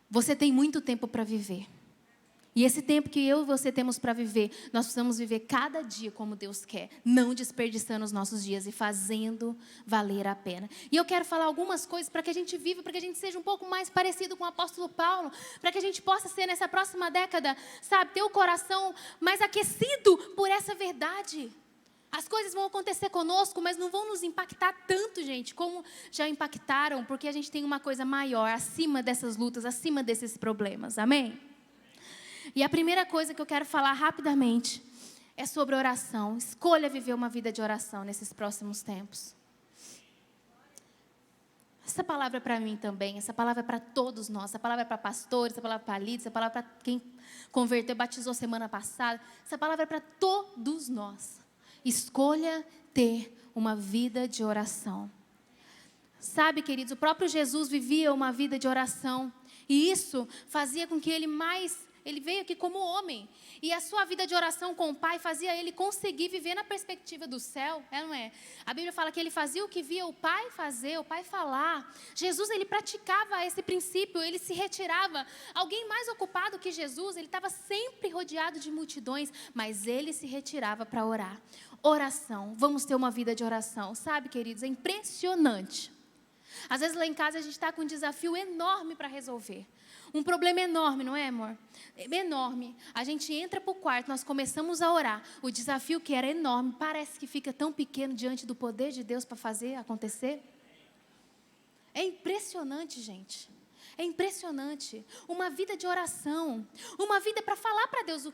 você tem muito tempo para viver. E esse tempo que eu e você temos para viver, nós precisamos viver cada dia como Deus quer, não desperdiçando os nossos dias e fazendo valer a pena. E eu quero falar algumas coisas para que a gente viva, para que a gente seja um pouco mais parecido com o apóstolo Paulo, para que a gente possa ser nessa próxima década, sabe, ter o coração mais aquecido por essa verdade. As coisas vão acontecer conosco, mas não vão nos impactar tanto, gente, como já impactaram, porque a gente tem uma coisa maior acima dessas lutas, acima desses problemas, amém? E a primeira coisa que eu quero falar rapidamente é sobre oração. Escolha viver uma vida de oração nesses próximos tempos. Essa palavra é para mim também, essa palavra é para todos nós, essa palavra é para pastores, essa palavra é para líderes, essa palavra é para quem converteu, batizou semana passada, essa palavra é para todos nós. Escolha ter uma vida de oração. Sabe, queridos, o próprio Jesus vivia uma vida de oração, e isso fazia com que ele veio aqui como homem, e a sua vida de oração com o Pai fazia ele conseguir viver na perspectiva do céu, não é? A Bíblia fala que ele fazia o que via o Pai fazer, o Pai falar. Jesus, ele praticava esse princípio, ele se retirava. Alguém mais ocupado que Jesus, ele estava sempre rodeado de multidões, mas ele se retirava para orar. Oração, vamos ter uma vida de oração, sabe, queridos? É impressionante. Às vezes lá em casa a gente está com um desafio enorme para resolver. Um problema enorme, não é, amor? Enorme. A gente entra para o quarto, nós começamos a orar. O desafio que era enorme, parece que fica tão pequeno diante do poder de Deus para fazer acontecer. É impressionante, gente. É impressionante. Uma vida de oração. Uma vida para falar para Deus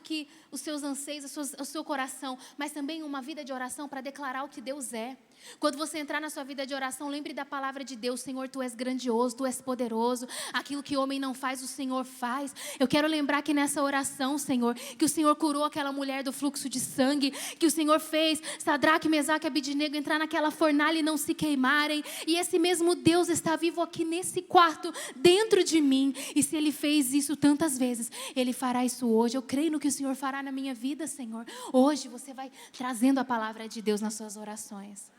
os seus anseios, o seu coração. Mas também uma vida de oração para declarar o que Deus é. Quando você entrar na sua vida de oração, lembre da palavra de Deus. Senhor, Tu és grandioso, Tu és poderoso. Aquilo que o homem não faz, o Senhor faz. Eu quero lembrar que nessa oração, Senhor, que o Senhor curou aquela mulher do fluxo de sangue, que o Senhor fez Sadraque, Mesaque e Abidnego entrar naquela fornalha e não se queimarem. E esse mesmo Deus está vivo aqui nesse quarto, dentro de mim. E se Ele fez isso tantas vezes, Ele fará isso hoje. Eu creio no que o Senhor fará na minha vida, Senhor. Hoje você vai trazendo a palavra de Deus nas suas orações.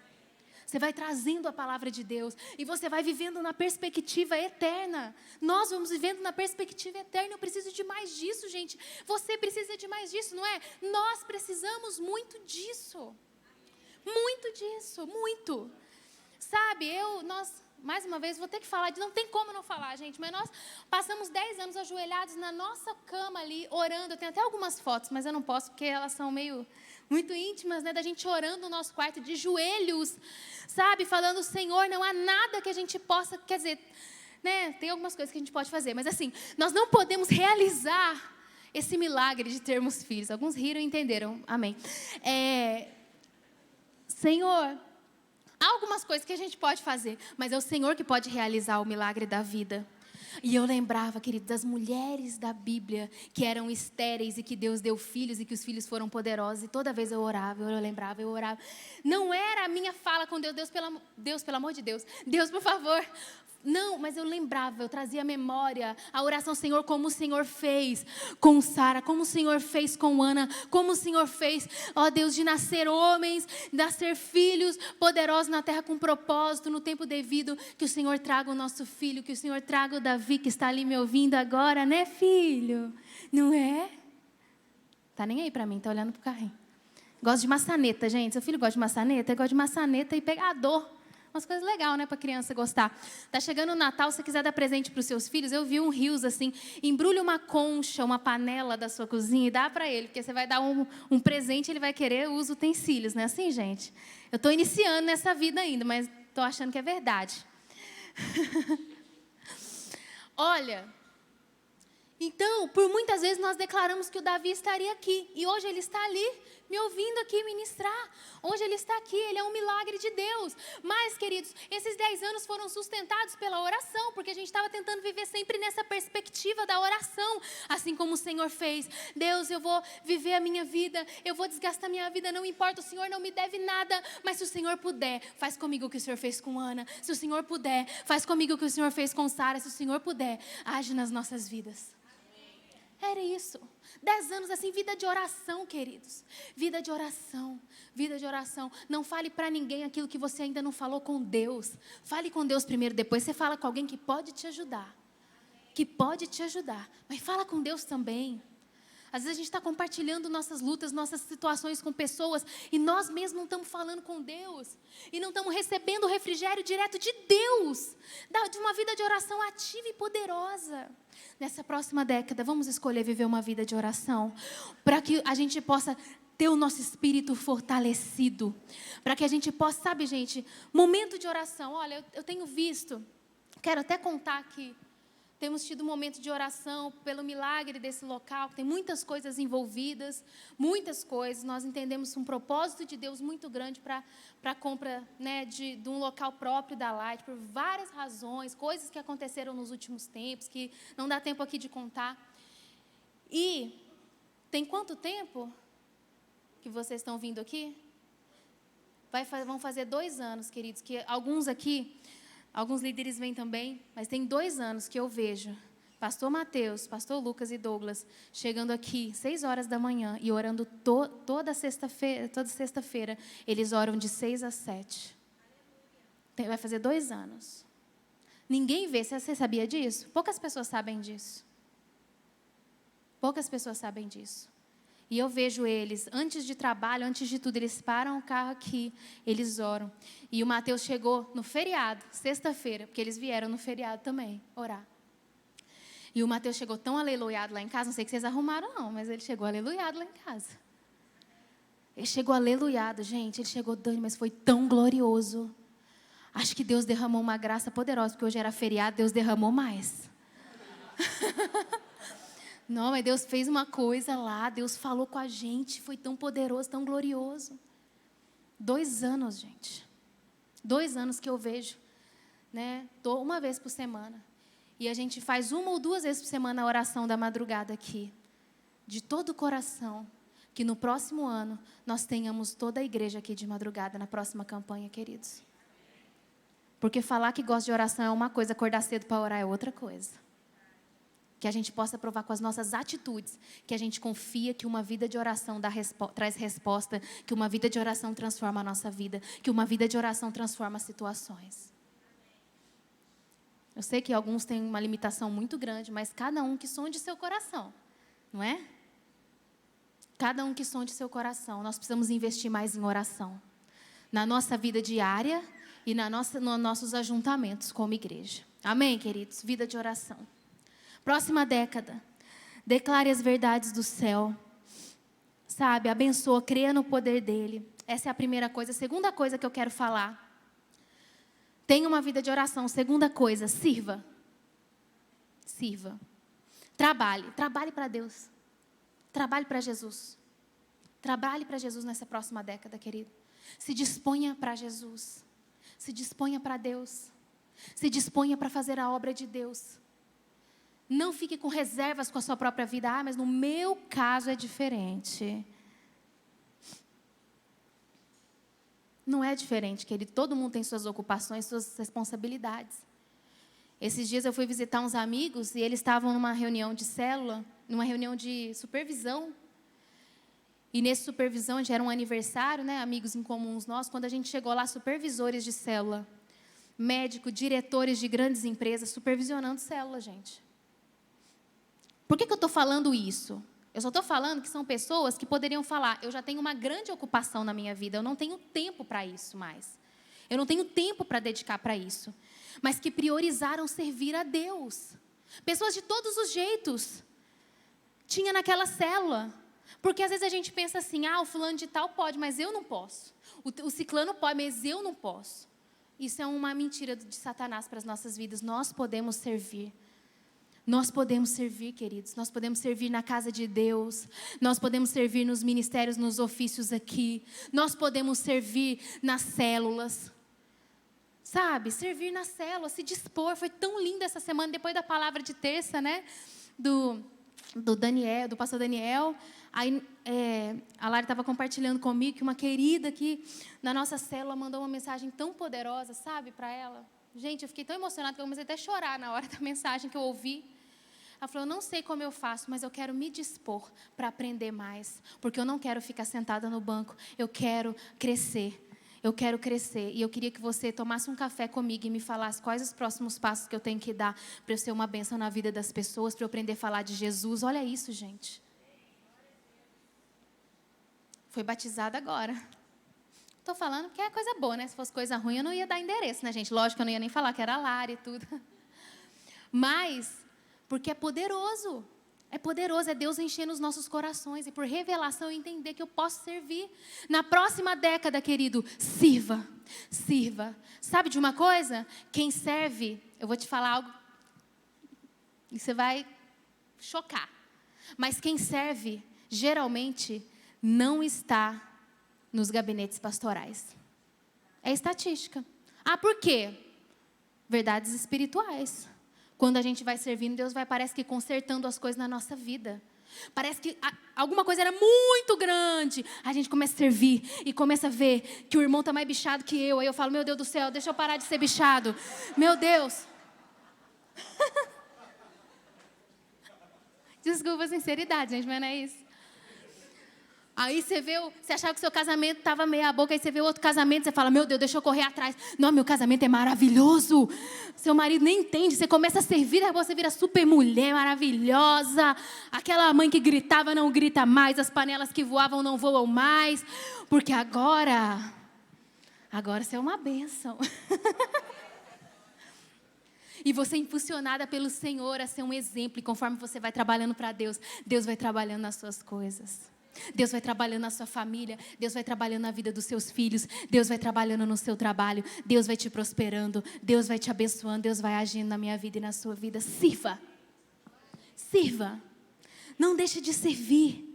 Você vai trazendo a palavra de Deus e você vai vivendo na perspectiva eterna. Nós vamos vivendo na perspectiva eterna. Eu preciso de mais disso, gente. Você precisa de mais disso, não é? Nós precisamos muito disso. Muito disso, muito. Sabe, mais uma vez, vou ter que falar, não tem como não falar, gente, mas nós passamos 10 anos ajoelhados na nossa cama ali, orando. Eu tenho até algumas fotos, mas eu não posso porque elas são muito íntimas, né, da gente orando no nosso quarto, de joelhos, sabe, falando, Senhor, não há nada que a gente possa, quer dizer, né, tem algumas coisas que a gente pode fazer, mas assim, nós não podemos realizar esse milagre de termos filhos. Alguns riram e entenderam, amém. Senhor, há algumas coisas que a gente pode fazer, mas é o Senhor que pode realizar o milagre da vida. E eu lembrava, querido, das mulheres da Bíblia que eram estéreis e que Deus deu filhos e que os filhos foram poderosos. E toda vez eu orava, eu lembrava, eu orava. Não era a minha fala com Deus, pelo amor de Deus, Deus, por favor. Não, mas eu lembrava, eu trazia à memória a oração, Senhor, como o Senhor fez com Sara, como o Senhor fez com Ana, como o Senhor fez, ó Deus, de nascer homens, nascer filhos poderosos na terra com propósito, no tempo devido, que o Senhor traga o nosso filho, que o Senhor traga o Davi, que está ali me ouvindo agora, né, filho? Não é? Tá nem aí para mim, tá olhando pro carrinho. Gosto de maçaneta, gente, seu filho gosta de maçaneta? Ele gosta de maçaneta e pegador. Umas coisas legais, né, para criança gostar. Tá chegando o Natal, se você quiser dar presente para os seus filhos, eu vi um rios assim, embrulhe uma concha, uma panela da sua cozinha e dá para ele, porque você vai dar um presente, ele vai querer os utensílios, não é assim, gente? Eu estou iniciando nessa vida ainda, mas estou achando que é verdade. Olha, então, por muitas vezes nós declaramos que o Davi estaria aqui, e hoje ele está ali, me ouvindo aqui ministrar. Hoje ele está aqui, ele é um milagre de Deus. Mas, queridos, esses 10 anos foram sustentados pela oração, porque a gente estava tentando viver sempre nessa perspectiva da oração, assim como o Senhor fez. Deus, eu vou viver a minha vida, eu vou desgastar a minha vida, não importa, o Senhor não me deve nada, mas se o Senhor puder, faz comigo o que o Senhor fez com Ana. Se o Senhor puder, faz comigo o que o Senhor fez com Sara. Se o Senhor puder, age nas nossas vidas. Era isso. 10 anos assim, vida de oração, queridos. Vida de oração, vida de oração. Não fale para ninguém aquilo que você ainda não falou com Deus. Fale com Deus primeiro, depois você fala com alguém que pode te ajudar. Que pode te ajudar. Mas fala com Deus também. Às vezes a gente está compartilhando nossas lutas, nossas situações com pessoas e nós mesmos não estamos falando com Deus. E não estamos recebendo o refrigério direto de Deus. De uma vida de oração ativa e poderosa. Nessa próxima década, vamos escolher viver uma vida de oração. Para que a gente possa ter o nosso espírito fortalecido. Para que a gente possa, sabe, gente, momento de oração. Olha, eu tenho visto, quero até contar aqui. Temos tido um momento de oração pelo milagre desse local, que tem muitas coisas envolvidas, muitas coisas. Nós entendemos um propósito de Deus muito grande para a compra, né, de um local próprio da Light, por várias razões, coisas que aconteceram nos últimos tempos, que não dá tempo aqui de contar. E tem quanto tempo que vocês estão vindo aqui? Vão fazer 2 anos, queridos, que alguns aqui... Alguns líderes vêm também, mas tem 2 anos que eu vejo pastor Mateus, pastor Lucas e Douglas chegando aqui 6 horas da manhã e orando toda sexta-feira. Eles oram de 6 às 7. Vai fazer 2 anos. Ninguém vê. Você sabia disso? Poucas pessoas sabem disso. Poucas pessoas sabem disso. E eu vejo eles, antes de trabalho, antes de tudo, eles param o carro aqui, eles oram. E o Mateus chegou no feriado, sexta-feira, porque eles vieram no feriado também, orar. E o Mateus chegou tão aleluiado lá em casa, não sei o que vocês arrumaram não, mas ele chegou aleluiado lá em casa. Ele chegou aleluiado, gente, ele chegou, Dani, mas foi tão glorioso. Acho que Deus derramou uma graça poderosa, porque hoje era feriado, Deus derramou mais. Não, mas Deus fez uma coisa lá, Deus falou com a gente, foi tão poderoso, tão glorioso. 2 anos, gente. 2 anos que eu vejo, né? Uma vez por semana. E a gente faz 1 ou 2 vezes por semana a oração da madrugada aqui. De todo o coração, que no próximo ano nós tenhamos toda a igreja aqui de madrugada, na próxima campanha, queridos. Porque falar que gosta de oração é uma coisa, acordar cedo para orar é outra coisa. Que a gente possa provar com as nossas atitudes, que a gente confia que uma vida de oração traz resposta, que uma vida de oração transforma a nossa vida, que uma vida de oração transforma situações. Eu sei que alguns têm uma limitação muito grande, mas cada um que sonde seu coração, não é? Cada um que sonde seu coração. Nós precisamos investir mais em oração, na nossa vida diária e nos nossos ajuntamentos como igreja. Amém, queridos? Vida de oração. Próxima década, declare as verdades do céu, sabe, abençoa, creia no poder dele. Essa é a primeira coisa. A segunda coisa que eu quero falar, tenha uma vida de oração. Segunda coisa, sirva. Trabalhe para Deus, trabalhe para Jesus. Trabalhe para Jesus nessa próxima década, querido. Se disponha para Jesus, se disponha para Deus, se disponha para fazer a obra de Deus. Não fique com reservas com a sua própria vida. Ah, mas no meu caso é diferente. Não é diferente, querido. Todo mundo tem suas ocupações, suas responsabilidades. Esses dias eu fui visitar uns amigos e eles estavam numa reunião de célula, numa reunião de supervisão. E nessa supervisão, já era um aniversário, né, amigos em comuns nossos. Quando a gente chegou lá, supervisores de célula, médico, diretores de grandes empresas, supervisionando célula, gente. Por que eu estou falando isso? Eu só estou falando que são pessoas que poderiam falar, eu já tenho uma grande ocupação na minha vida, eu não tenho tempo para isso mais. Eu não tenho tempo para dedicar para isso. Mas que priorizaram servir a Deus. Pessoas de todos os jeitos. Tinha naquela célula. Porque às vezes a gente pensa assim, o fulano de tal pode, mas eu não posso. O ciclano pode, mas eu não posso. Isso é uma mentira de Satanás para as nossas vidas. Nós podemos servir. Nós podemos servir, queridos. Nós podemos servir na casa de Deus. Nós podemos servir nos ministérios, nos ofícios aqui. Nós podemos servir nas células. Sabe? Servir nas células, se dispor. Foi tão lindo essa semana, depois da palavra de terça, né? Do pastor Daniel. Aí a Lara estava compartilhando comigo que uma querida aqui na nossa célula mandou uma mensagem tão poderosa, sabe, para ela. Gente, eu fiquei tão emocionada que eu comecei até a chorar na hora da mensagem que eu ouvi. Ela falou, eu não sei como eu faço, mas eu quero me dispor para aprender mais. Porque eu não quero ficar sentada no banco, eu quero crescer. Eu quero crescer. E eu queria que você tomasse um café comigo e me falasse quais os próximos passos que eu tenho que dar para eu ser uma bênção na vida das pessoas, para eu aprender a falar de Jesus. Olha isso, gente. Foi batizada agora. Estou falando que é coisa boa, né? Se fosse coisa ruim, eu não ia dar endereço, né, gente? Lógico que eu não ia nem falar que era Lara e tudo. Mas, porque é poderoso. É poderoso, é Deus enchendo os nossos corações. E por revelação eu entender que eu posso servir. Na próxima década, querido, sirva. Sirva. Sabe de uma coisa? Quem serve, eu vou te falar algo E você vai chocar. Mas quem serve, geralmente, não está nos gabinetes pastorais. É estatística. Ah, por quê? Verdades espirituais. Quando a gente vai servindo, Deus vai, parece que consertando as coisas na nossa vida. Parece que alguma coisa era muito grande. A gente começa a servir e começa a ver que o irmão está mais bichado que eu. Aí eu falo, meu Deus do céu, deixa eu parar de ser bichado. Meu Deus. Desculpa a sinceridade, gente, mas não é isso. Aí você achava que seu casamento estava meia boca, aí você vê outro casamento, você fala, meu Deus, deixa eu correr atrás. Não, meu casamento é maravilhoso. Seu marido nem entende, você começa a servir, aí você vira super mulher maravilhosa. Aquela mãe que gritava não grita mais, as panelas que voavam não voam mais. Porque agora você é uma bênção. E você é impulsionada pelo Senhor a ser um exemplo. E conforme você vai trabalhando para Deus, Deus vai trabalhando nas suas coisas. Deus vai trabalhando na sua família. Deus vai trabalhando na vida dos seus filhos. Deus vai trabalhando no seu trabalho. Deus vai te prosperando. Deus vai te abençoando. Deus vai agindo na minha vida e na sua vida. Sirva. Sirva. Não deixe de servir.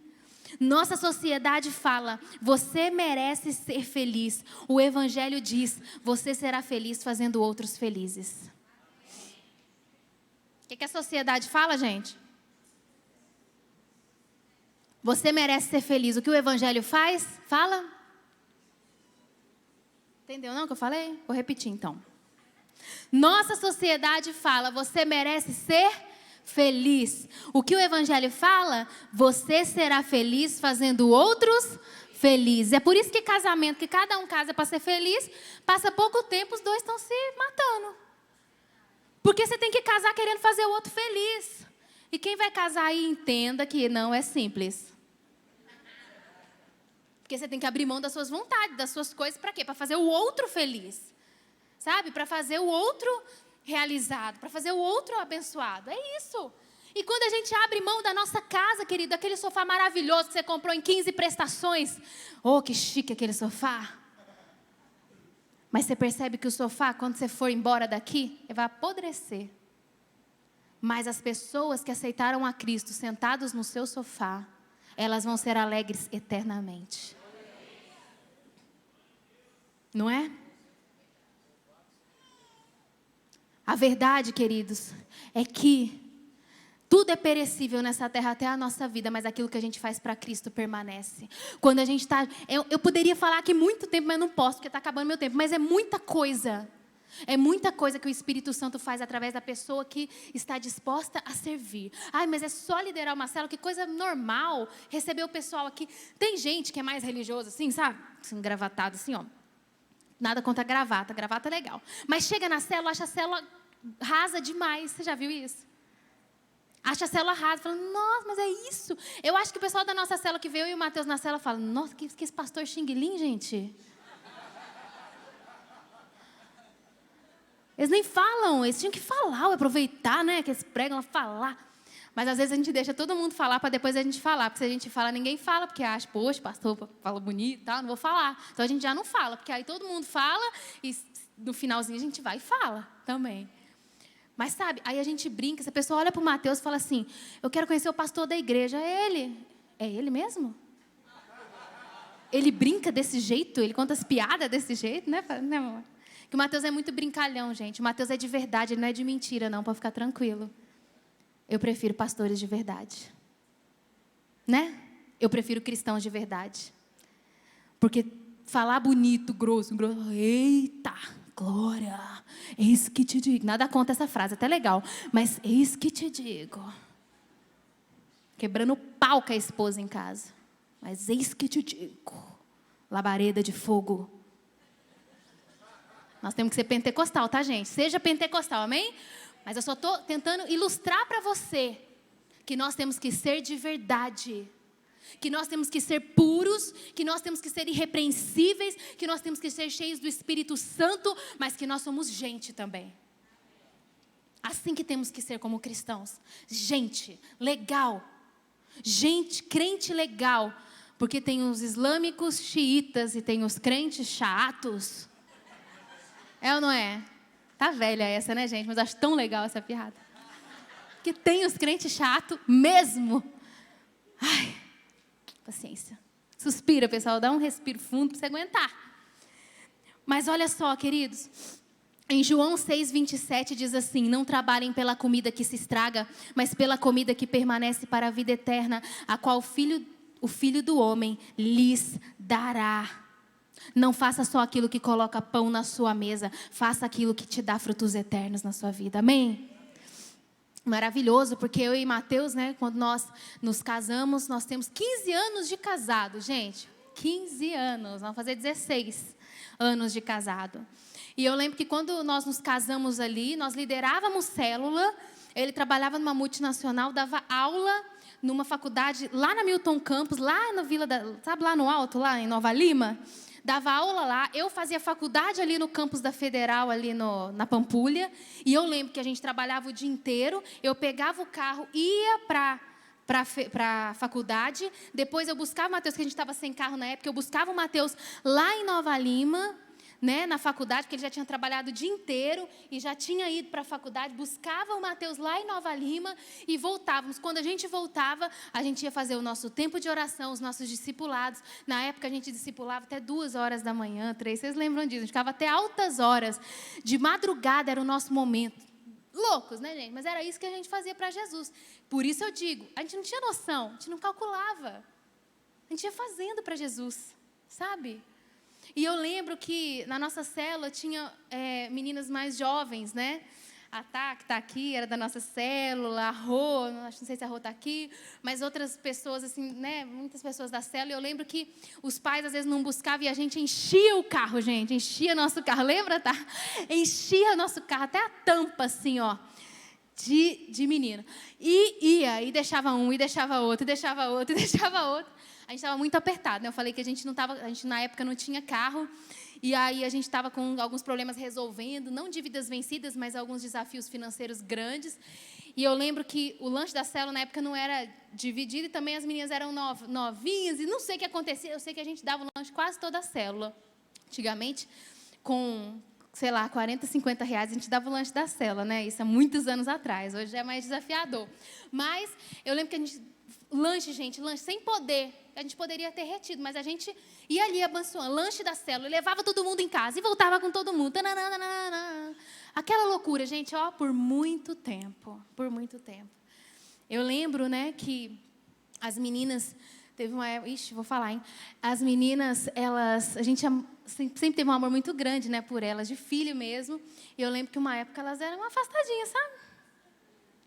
Nossa sociedade fala, você merece ser feliz. O Evangelho diz, você será feliz fazendo outros felizes. O que a sociedade fala, gente? Você merece ser feliz. O que o Evangelho faz? Fala? Entendeu não o que eu falei? Vou repetir então. Nossa sociedade fala, você merece ser feliz. O que o Evangelho fala? Você será feliz fazendo outros felizes. É por isso que casamento, que cada um casa para ser feliz, passa pouco tempo, os dois estão se matando. Porque você tem que casar querendo fazer o outro feliz. E quem vai casar aí entenda que não é simples. Porque você tem que abrir mão das suas vontades, das suas coisas, para quê? Para fazer o outro feliz. Sabe? Para fazer o outro realizado, para fazer o outro abençoado. É isso. E quando a gente abre mão da nossa casa, querido, aquele sofá maravilhoso que você comprou em 15 prestações. Oh, que chique aquele sofá. Mas você percebe que o sofá, quando você for embora daqui, ele vai apodrecer. Mas as pessoas que aceitaram a Cristo sentados no seu sofá, elas vão ser alegres eternamente. Não é? A verdade, queridos, é que tudo é perecível nessa terra até a nossa vida, mas aquilo que a gente faz para Cristo permanece. Quando a gente está... Eu poderia falar aqui muito tempo, mas não posso, porque está acabando meu tempo. Mas é muita coisa. É muita coisa que o Espírito Santo faz através da pessoa que está disposta a servir. Ai, mas é só liderar uma célula, que coisa normal. Receber o pessoal aqui. Tem gente que é mais religiosa, assim, sabe? Assim, engravatado, assim, ó. Nada contra gravata é legal. Mas chega na célula, acha a célula rasa demais. Você já viu isso? Acha a célula rasa, fala, nossa, mas é isso. Eu acho que o pessoal da nossa célula que veio, eu e o Matheus na célula, fala, nossa, que esse pastor xing-lim, gente. Eles nem falam, eles tinham que falar, aproveitar, né, que eles pregam a falar. Mas às vezes a gente deixa todo mundo falar para depois a gente falar. Porque se a gente fala, ninguém fala, porque acha, poxa, pastor fala bonito e tal, não vou falar. Então a gente já não fala, porque aí todo mundo fala e no finalzinho a gente vai e fala também. Mas sabe, aí a gente brinca, se a pessoa olha para o Mateus e fala assim, eu quero conhecer o pastor da igreja, é ele. É ele mesmo? Ele brinca desse jeito? Ele conta as piadas desse jeito, né, amor? Que o Mateus é muito brincalhão, gente. O Mateus é de verdade, ele não é de mentira, não, para ficar tranquilo. Eu prefiro pastores de verdade. Né? Eu prefiro cristãos de verdade. Porque falar bonito, grosso, eita, glória, eis que te digo. Nada contra essa frase, até legal. Mas eis que te digo. Quebrando pau com a esposa em casa. Mas eis que te digo. Labareda de fogo. Nós temos que ser pentecostal, tá, gente? Seja pentecostal, amém? Mas eu só estou tentando ilustrar para você que nós temos que ser de verdade. Que nós temos que ser puros, que nós temos que ser irrepreensíveis, que nós temos que ser cheios do Espírito Santo, mas que nós somos gente também. Assim que temos que ser como cristãos. Gente legal. Gente, crente legal. Porque tem os islâmicos xiitas e tem os crentes chatos. É ou não é? Tá velha essa, né, gente? Mas acho tão legal essa piada. que tem os crentes chato mesmo. Ai, paciência. Suspira, pessoal, dá um respiro fundo para você aguentar. Mas olha só, queridos, em João 6:27 diz assim: não trabalhem pela comida que se estraga, mas pela comida que permanece para a vida eterna, a qual o Filho do Homem lhes dará. Não faça só aquilo que coloca pão na sua mesa, faça aquilo que te dá frutos eternos na sua vida, amém? Maravilhoso, porque eu e Mateus, né, quando nós nos casamos, nós temos 15 anos de casado, gente. 15 anos, vamos fazer 16 anos de casado. E eu lembro que quando nós nos casamos ali, nós liderávamos célula, ele trabalhava numa multinacional, dava aula numa faculdade lá na Milton Campos, lá na Vila sabe lá no alto, lá em Nova Lima? Dava aula lá, eu fazia faculdade ali no campus da Federal, ali na Pampulha, e eu lembro que a gente trabalhava o dia inteiro, eu pegava o carro, ia para a faculdade, depois eu buscava o Mateus, que a gente estava sem carro na época, eu buscava o Mateus lá em Nova Lima, né, na faculdade, porque ele já tinha trabalhado o dia inteiro e já tinha ido para a faculdade, buscava o Mateus lá em Nova Lima e voltávamos. Quando a gente voltava, a gente ia fazer o nosso tempo de oração, os nossos discipulados. Na época a gente discipulava até 2 horas da manhã, 3, vocês lembram disso? A gente ficava até altas horas. De madrugada era o nosso momento. Loucos, né, gente? Mas era isso que a gente fazia para Jesus. Por isso eu digo, a gente não tinha noção, a gente não calculava. A gente ia fazendo para Jesus, sabe? E eu lembro que na nossa célula tinha meninas mais jovens, né? A Tá, que está aqui, era da nossa célula, a Rô, não sei se a Rô está aqui, mas outras pessoas, assim, né? Muitas pessoas da célula. E eu lembro que os pais, às vezes, não buscavam e a gente enchia o carro, gente. Enchia nosso carro, lembra, Tá? Enchia nosso carro, até a tampa, assim, ó. De menino. E ia, e deixava um, e deixava outro, e deixava outro, e deixava outro. A gente estava muito apertado, né? Eu falei que a gente na época não tinha carro, e aí a gente estava com alguns problemas resolvendo, não dívidas vencidas, mas alguns desafios financeiros grandes. E eu lembro que o lanche da célula na época não era dividido, e também as meninas eram novinhas, e não sei o que acontecia, eu sei que a gente dava o lanche quase toda a célula. Antigamente, com, sei lá, 40, 50 reais, a gente dava o lanche da célula, né? Isso há muitos anos atrás, hoje é mais desafiador. Mas eu lembro que a gente, lanche, sem poder. A gente poderia ter retido, mas a gente ia ali abençoando, lanche da célula, levava todo mundo em casa e voltava com todo mundo. Aquela loucura, gente, ó, por muito tempo. Eu lembro, né, que as meninas, vou falar, hein? As meninas, a gente sempre teve um amor muito grande, né, por elas, de filho mesmo. E eu lembro que uma época elas eram afastadinhas, sabe?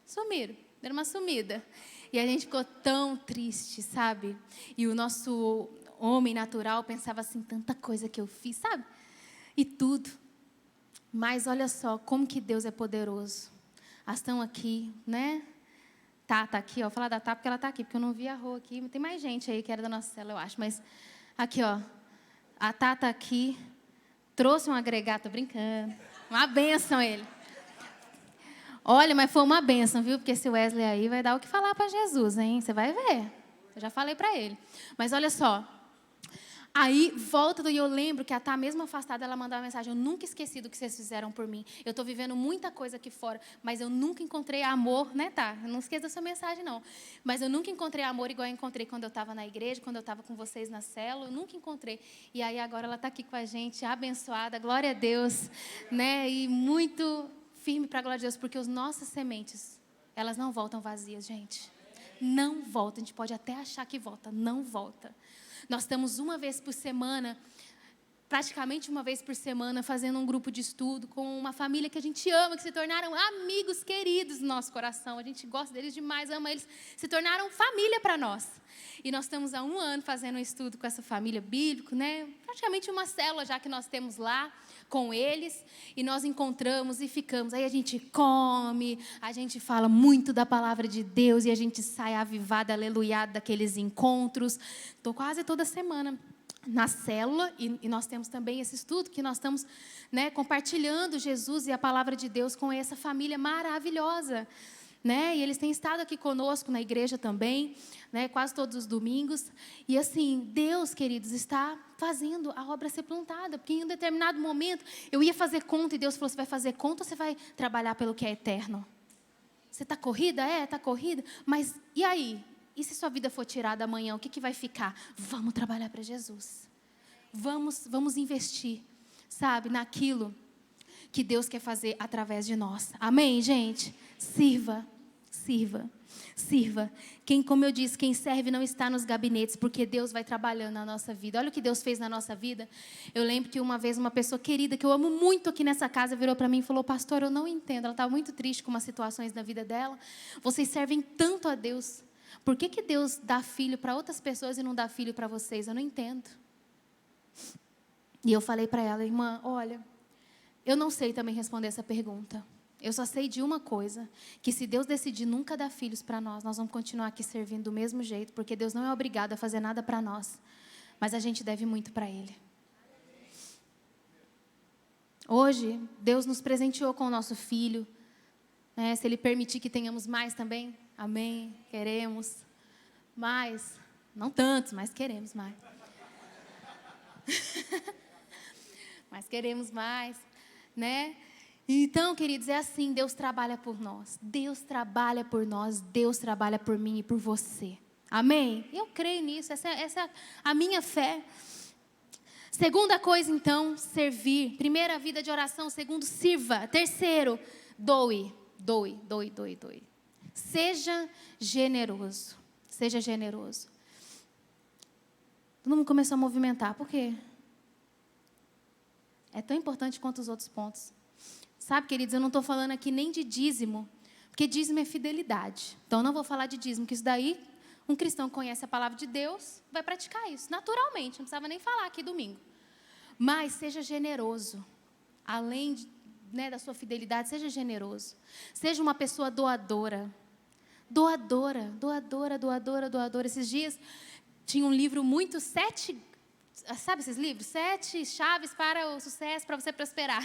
Sumiram, deram uma sumida. E a gente ficou tão triste, sabe? E o nosso homem natural pensava assim, tanta coisa que eu fiz, sabe? E tudo. Mas olha só, como que Deus é poderoso. Elas estão aqui, né? Tá aqui, ó. Vou falar da Tá porque ela tá aqui, porque eu não vi a Rô aqui. Tem mais gente aí que era da nossa célula, eu acho. Mas aqui, ó. A Tá aqui. Trouxe um agregado, tô brincando. Uma bênção ele. Olha, mas foi uma bênção, viu? Porque esse Wesley aí vai dar o que falar para Jesus, hein? Você vai ver. Eu já falei para ele. Mas olha só. Aí, volta, e eu lembro que a Tá, mesmo afastada, ela mandava uma mensagem: eu nunca esqueci do que vocês fizeram por mim. Eu estou vivendo muita coisa aqui fora, mas eu nunca encontrei amor, né, Tá? Eu não esqueça da sua mensagem, não. Mas eu nunca encontrei amor igual eu encontrei quando eu estava na igreja, quando eu estava com vocês na célula. Eu nunca encontrei. E aí, agora ela está aqui com a gente, abençoada, glória a Deus, né? E muito firme para a glória de Deus, porque as nossas sementes, elas não voltam vazias, gente. Não volta. A gente pode até achar que volta, não volta. Nós estamos uma vez por semana, praticamente uma vez por semana, fazendo um grupo de estudo com uma família que a gente ama, que se tornaram amigos queridos no nosso coração. A gente gosta deles demais, ama eles, se tornaram família para nós. E nós estamos há 1 ano fazendo um estudo com essa família bíblica, né? Praticamente uma célula já que nós temos lá com eles, e nós encontramos e ficamos. Aí a gente come, a gente fala muito da palavra de Deus e a gente sai avivada, aleluiada daqueles encontros. Estou quase toda semana na célula, e nós temos também esse estudo que nós estamos, né, compartilhando Jesus e a palavra de Deus com essa família maravilhosa, né? E eles têm estado aqui conosco na igreja também, né, quase todos os domingos. E assim, Deus, queridos, está fazendo a obra ser plantada, porque em um determinado momento eu ia fazer conta e Deus falou: você vai fazer conta ou você vai trabalhar pelo que é eterno? Você está corrida? Está corrida. Mas e aí? E se sua vida for tirada amanhã, o que vai ficar? Vamos trabalhar para Jesus. Vamos investir, sabe, naquilo que Deus quer fazer através de nós. Amém, gente? Sirva. Como eu disse, quem serve não está nos gabinetes, porque Deus vai trabalhando na nossa vida. Olha o que Deus fez na nossa vida. Eu lembro que uma vez uma pessoa querida, que eu amo muito aqui nessa casa, virou para mim e falou: pastor, eu não entendo. Ela estava muito triste com umas situações na vida dela. Vocês servem tanto a Deus. Por que Deus dá filho para outras pessoas e não dá filho para vocês? Eu não entendo. E eu falei para ela: irmã, olha, eu não sei também responder essa pergunta. Eu só sei de uma coisa, que se Deus decidir nunca dar filhos para nós vamos continuar aqui servindo do mesmo jeito, porque Deus não é obrigado a fazer nada para nós, mas a gente deve muito para Ele. Hoje, Deus nos presenteou com o nosso filho, né? Se Ele permitir que tenhamos mais também, amém, queremos mais, não tantos, mas queremos mais. Mas queremos mais, né? Então, queridos, é assim, Deus trabalha por nós. Deus trabalha por nós, Deus trabalha por mim e por você. Amém? Eu creio nisso, essa é a minha fé. Segunda coisa, então, servir. Primeira, vida de oração. Segundo, sirva. Terceiro, doe. Seja generoso. Seja generoso. Todo mundo começou a movimentar. Por quê? É tão importante quanto os outros pontos. Sabe, queridos, eu não estou falando aqui nem de dízimo, porque dízimo é fidelidade. Então, eu não vou falar de dízimo, que isso daí, um cristão que conhece a palavra de Deus, vai praticar isso, naturalmente, não precisava nem falar aqui domingo. Mas seja generoso, além da sua fidelidade, seja generoso. Seja uma pessoa doadora. Doadora. Esses dias, tinha um livro muito, sabe esses livros? 7 chaves para o sucesso, para você prosperar.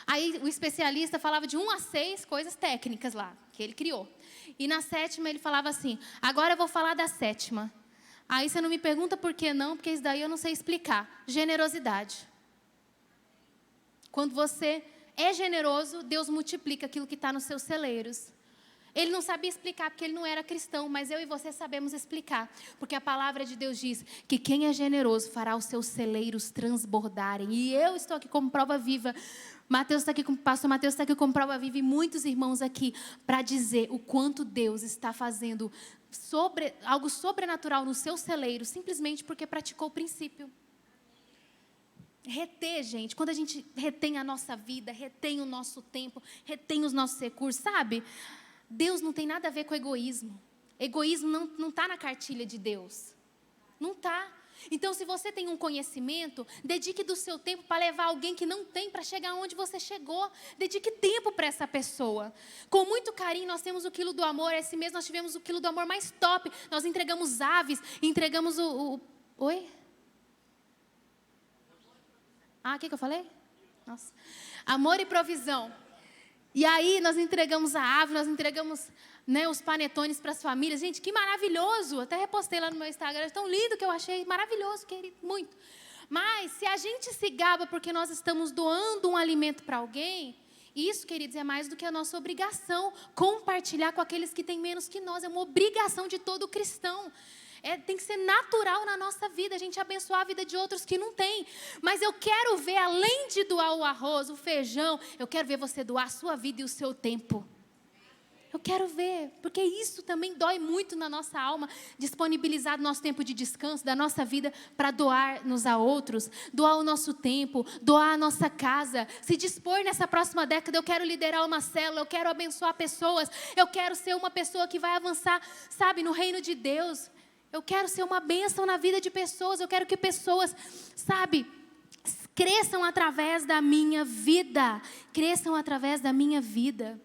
Aí o especialista falava de 1 a 6 coisas técnicas lá, que ele criou. E na 7ª ele falava assim: agora eu vou falar da 7ª. Aí você não me pergunta por que não, porque isso daí eu não sei explicar. Generosidade. Quando você é generoso, Deus multiplica aquilo que está nos seus celeiros. Ele não sabia explicar porque ele não era cristão, mas eu e você sabemos explicar. Porque a palavra de Deus diz que quem é generoso fará os seus celeiros transbordarem. E eu estou aqui como prova viva. Pastor Mateus está aqui como prova viva e muitos irmãos aqui para dizer o quanto Deus está fazendo algo sobrenatural no seu celeiro, simplesmente porque praticou o princípio. Reter, gente, quando a gente retém a nossa vida, retém o nosso tempo, retém os nossos recursos, sabe? Deus não tem nada a ver com egoísmo. Egoísmo não está na cartilha de Deus. Não está. Então, se você tem um conhecimento, dedique do seu tempo para levar alguém que não tem para chegar onde você chegou. Dedique tempo para essa pessoa. Com muito carinho, nós temos o quilo do amor. Esse mês nós tivemos o quilo do amor mais top. Nós entregamos aves, entregamos Oi? O que eu falei? Nossa. Amor e provisão. E aí nós entregamos a ave, nós entregamos, os panetones para as famílias. Gente, que maravilhoso. Até repostei lá no meu Instagram. Tão lindo que eu achei. Maravilhoso, querido, muito. Mas se a gente se gaba porque nós estamos doando um alimento para alguém, isso, queridos, é mais do que a nossa obrigação. Compartilhar com aqueles que têm menos que nós. É uma obrigação de todo cristão. Tem que ser natural na nossa vida, a gente abençoar a vida de outros que não têm. Mas eu quero ver, além de doar o arroz, o feijão, eu quero ver você doar a sua vida e o seu tempo. Eu quero ver, porque isso também dói muito na nossa alma, disponibilizar o nosso tempo de descanso, da nossa vida, para doar-nos a outros, doar o nosso tempo, doar a nossa casa, se dispor nessa próxima década. Eu quero liderar uma célula, eu quero abençoar pessoas, eu quero ser uma pessoa que vai avançar, sabe, no reino de Deus. Eu quero ser uma bênção na vida de pessoas. Eu quero que pessoas, sabe, cresçam através da minha vida. Cresçam através da minha vida.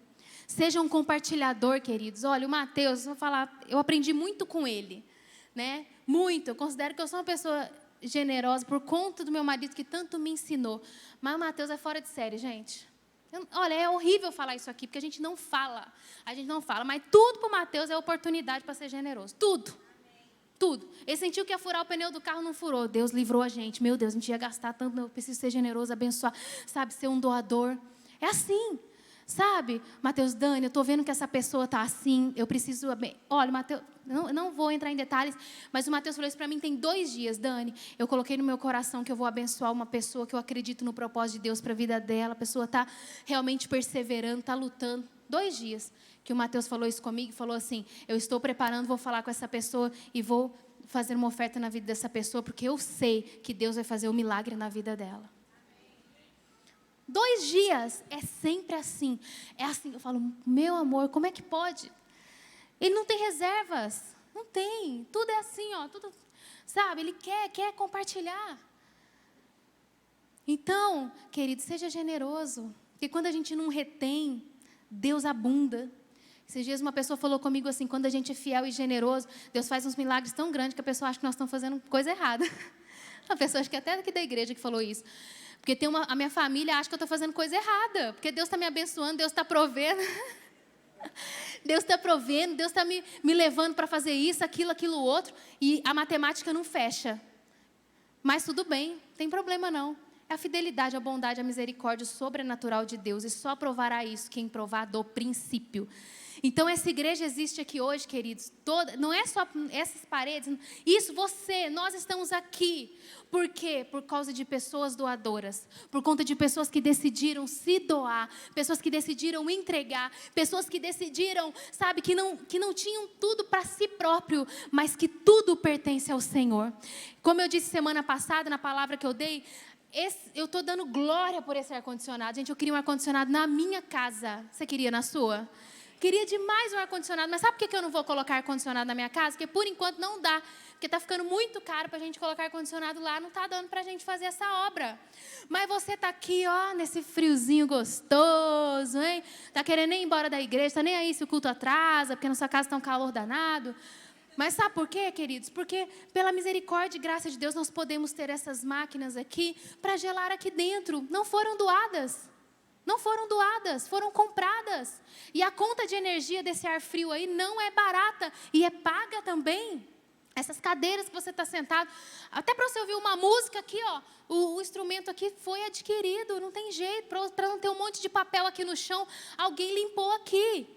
Seja um compartilhador, queridos. Olha, o Mateus, vou falar, eu aprendi muito com ele, né? Muito. Eu considero que eu sou uma pessoa generosa por conta do meu marido que tanto me ensinou. Mas o Mateus é fora de série, gente. Olha, é horrível falar isso aqui, porque a gente não fala. Mas tudo para o Mateus é oportunidade para ser generoso. Tudo. Ele sentiu que ia furar o pneu do carro, não furou. Deus livrou a gente. Meu Deus, a gente ia gastar tanto. Eu preciso ser generoso, abençoar, sabe, ser um doador. É assim, Sabe, Mateus, Dani, eu estou vendo que essa pessoa está assim, eu preciso... Olha, Mateus, não vou entrar em detalhes, mas o Mateus falou isso para mim tem 2 dias, Dani. Eu coloquei no meu coração que eu vou abençoar uma pessoa que eu acredito no propósito de Deus para a vida dela. A pessoa está realmente perseverando, está lutando. 2 dias que o Mateus falou isso comigo e falou assim, eu estou preparando, vou falar com essa pessoa e vou fazer uma oferta na vida dessa pessoa, porque eu sei que Deus vai fazer um milagre na vida dela. 2 dias, é sempre assim. É assim, eu falo, meu amor, como é que pode? Ele não tem reservas, não tem. Tudo é assim, ó, tudo, sabe? Ele quer compartilhar. Então, querido, seja generoso, porque quando a gente não retém, Deus abunda. Esses dias uma pessoa falou comigo assim, quando a gente é fiel e generoso, Deus faz uns milagres tão grandes que a pessoa acha que nós estamos fazendo coisa errada. A pessoa, acho que até aqui da igreja que falou isso. Porque a minha família acha que eu estou fazendo coisa errada. Porque Deus está me abençoando, Deus está provendo. Deus está provendo, Deus está me levando para fazer isso, aquilo, outro. E a matemática não fecha. Mas tudo bem, não tem problema não. É a fidelidade, a bondade, a misericórdia sobrenatural de Deus. E só provará isso quem provar do princípio. Então, essa igreja existe aqui hoje, queridos. Não é só essas paredes. Isso, nós estamos aqui. Por quê? Por causa de pessoas doadoras. Por conta de pessoas que decidiram se doar. Pessoas que decidiram entregar. Pessoas que decidiram, sabe, que não tinham tudo para si próprio. Mas que tudo pertence ao Senhor. Como eu disse semana passada, na palavra que eu dei... eu estou dando glória por esse ar-condicionado. Gente, eu queria um ar-condicionado na minha casa. Você queria na sua? Queria demais um ar-condicionado, mas sabe por que eu não vou colocar ar-condicionado na minha casa? Porque por enquanto não dá, porque está ficando muito caro para a gente colocar ar-condicionado lá, não está dando para a gente fazer essa obra. Mas você está aqui, ó, nesse friozinho gostoso, hein? Está querendo ir embora da igreja, está nem aí se o culto atrasa, porque na sua casa está um calor danado. Mas sabe por quê, queridos? Porque pela misericórdia e graça de Deus nós podemos ter essas máquinas aqui para gelar aqui dentro. Não foram doadas. Não foram doadas, foram compradas. E a conta de energia desse ar frio aí não é barata e é paga também. Essas cadeiras que você está sentado, até para você ouvir uma música aqui, ó, o instrumento aqui foi adquirido, não tem jeito, para não ter um monte de papel aqui no chão, alguém limpou aqui.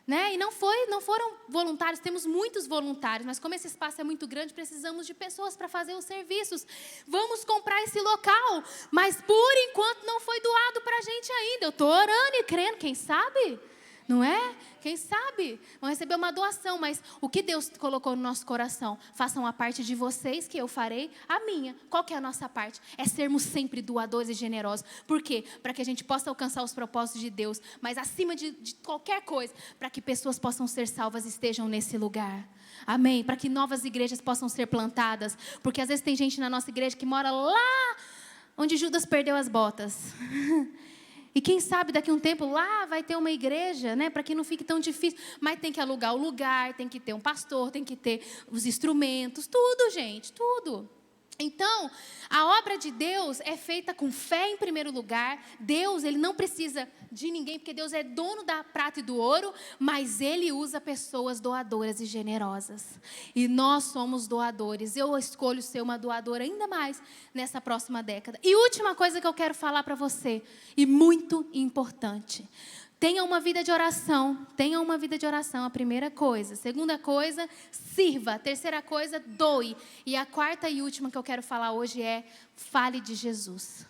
Né? E não foram voluntários, temos muitos voluntários, mas como esse espaço é muito grande, precisamos de pessoas para fazer os serviços. Vamos comprar esse local, mas por enquanto não foi doado para a gente ainda. Eu estou orando e crendo, quem sabe? Não é? Quem sabe? Vão receber uma doação, mas o que Deus colocou no nosso coração? Façam a parte de vocês, que eu farei a minha. Qual que é a nossa parte? É sermos sempre doadores e generosos. Por quê? Para que a gente possa alcançar os propósitos de Deus, mas acima de qualquer coisa, para que pessoas possam ser salvas e estejam nesse lugar. Amém? Para que novas igrejas possam ser plantadas, porque às vezes tem gente na nossa igreja que mora lá onde Judas perdeu as botas. E quem sabe daqui a um tempo lá vai ter uma igreja, né? Para que não fique tão difícil. Mas tem que alugar o lugar, tem que ter um pastor, tem que ter os instrumentos, tudo, gente, tudo. Então, a obra de Deus é feita com fé em primeiro lugar. Deus, Ele não precisa de ninguém, porque Deus é dono da prata e do ouro, mas Ele usa pessoas doadoras e generosas. E nós somos doadores. Eu escolho ser uma doadora ainda mais nessa próxima década. E última coisa que eu quero falar para você, e muito importante. Tenha uma vida de oração. Tenha uma vida de oração, a primeira coisa. Segunda coisa, sirva. A terceira coisa, doe. E a quarta e última que eu quero falar hoje é, fale de Jesus.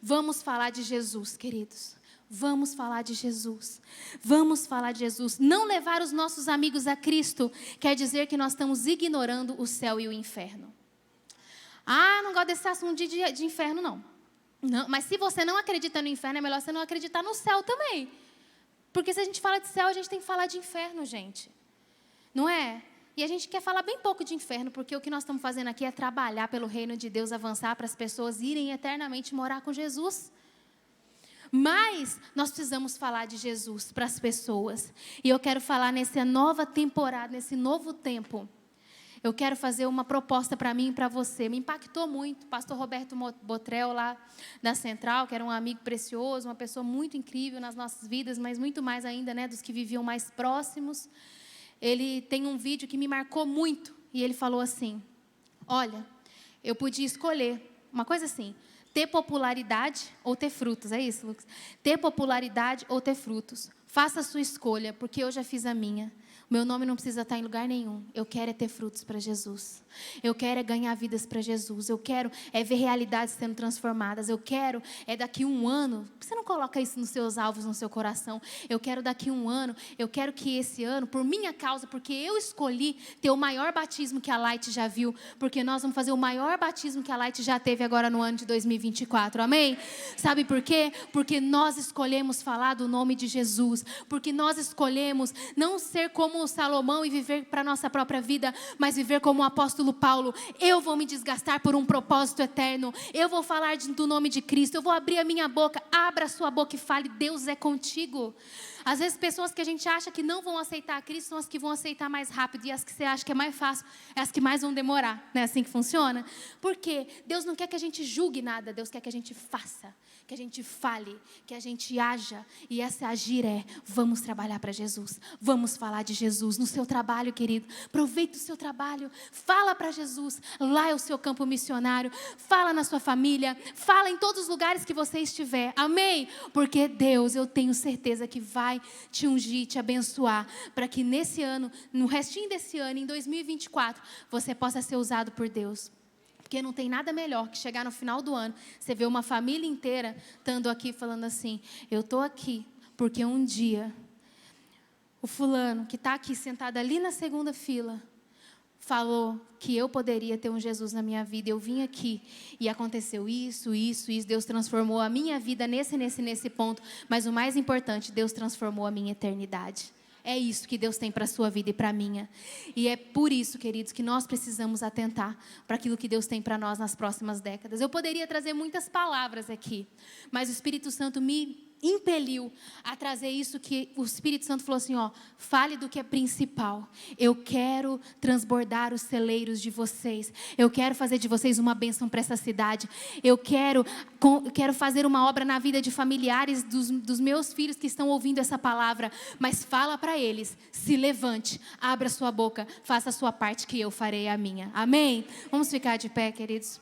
Vamos falar de Jesus, queridos. Vamos falar de Jesus. Vamos falar de Jesus. Não levar os nossos amigos a Cristo quer dizer que nós estamos ignorando o céu e o inferno. Ah, não gosto desse assunto de inferno, não. Não, mas se você não acredita no inferno, é melhor você não acreditar no céu também. Porque se a gente fala de céu, a gente tem que falar de inferno, gente. Não é? E a gente quer falar bem pouco de inferno, porque o que nós estamos fazendo aqui é trabalhar pelo reino de Deus, avançar para as pessoas irem eternamente morar com Jesus. Mas nós precisamos falar de Jesus para as pessoas. E eu quero falar nessa nova temporada, nesse novo tempo. Eu quero fazer uma proposta para mim e para você. Me impactou muito. Pastor Roberto Botrel, lá da Central, que era um amigo precioso, uma pessoa muito incrível nas nossas vidas, mas muito mais ainda, né, dos que viviam mais próximos. Ele tem um vídeo que me marcou muito. E ele falou assim, olha, eu podia escolher, uma coisa assim, Ter popularidade ou ter frutos, é isso, Lucas? Ter popularidade ou ter frutos. Faça a sua escolha, porque eu já fiz a minha. Meu nome não precisa estar em lugar nenhum. Eu quero é ter frutos para Jesus. Eu quero é ganhar vidas para Jesus. Eu quero é ver realidades sendo transformadas. Eu quero é daqui um ano. Você não coloca isso nos seus alvos, no seu coração. Eu quero daqui um ano. Eu quero que esse ano, por minha causa, porque eu escolhi ter o maior batismo que a Light já viu. Porque nós vamos fazer o maior batismo que a Light já teve agora no ano de 2024. Amém? Sabe por quê? Porque nós escolhemos falar do nome de Jesus. Porque nós escolhemos não ser como o Salomão e viver para a nossa própria vida, mas viver como o apóstolo Paulo. Eu vou me desgastar por um propósito eterno. Eu vou falar do nome de Cristo. Eu vou abrir a minha boca. Abra a sua boca e fale: Deus é contigo. Às vezes pessoas que a gente acha que não vão aceitar a Cristo são as que vão aceitar mais rápido, e as que você acha que é mais fácil é as que mais vão demorar. Não é assim que funciona? Por quê? Deus não quer que a gente julgue nada. Deus quer que a gente faça, que a gente fale, que a gente haja. E essa agir é: vamos trabalhar para Jesus, vamos falar de Jesus no seu trabalho, querido. Aproveita o seu trabalho, fala para Jesus. Lá é o seu campo missionário. Fala na sua família, fala em todos os lugares que você estiver. Amém? Porque Deus, eu tenho certeza que vai te ungir, te abençoar, para que nesse ano, no restinho desse ano, em 2024, você possa ser usado por Deus. Porque não tem nada melhor que chegar no final do ano, você ver uma família inteira estando aqui falando assim: eu estou aqui porque um dia o fulano que está aqui sentado ali na segunda fila falou que eu poderia ter um Jesus na minha vida. Eu vim aqui e aconteceu isso. Deus transformou a minha vida nesse ponto. Mas o mais importante, Deus transformou a minha eternidade. É isso que Deus tem para a sua vida e para a minha. E é por isso, queridos, que nós precisamos atentar para aquilo que Deus tem para nós nas próximas décadas. Eu poderia trazer muitas palavras aqui, mas o Espírito Santo me impeliu a trazer isso, que o Espírito Santo falou assim: ó, fale do que é principal. Eu quero transbordar os celeiros de vocês. Eu quero fazer de vocês uma bênção para essa cidade. Eu quero fazer uma obra na vida de familiares dos meus filhos que estão ouvindo essa palavra. Mas fala para eles: se levante, abra sua boca, faça a sua parte que eu farei a minha. Amém? Vamos ficar de pé, queridos.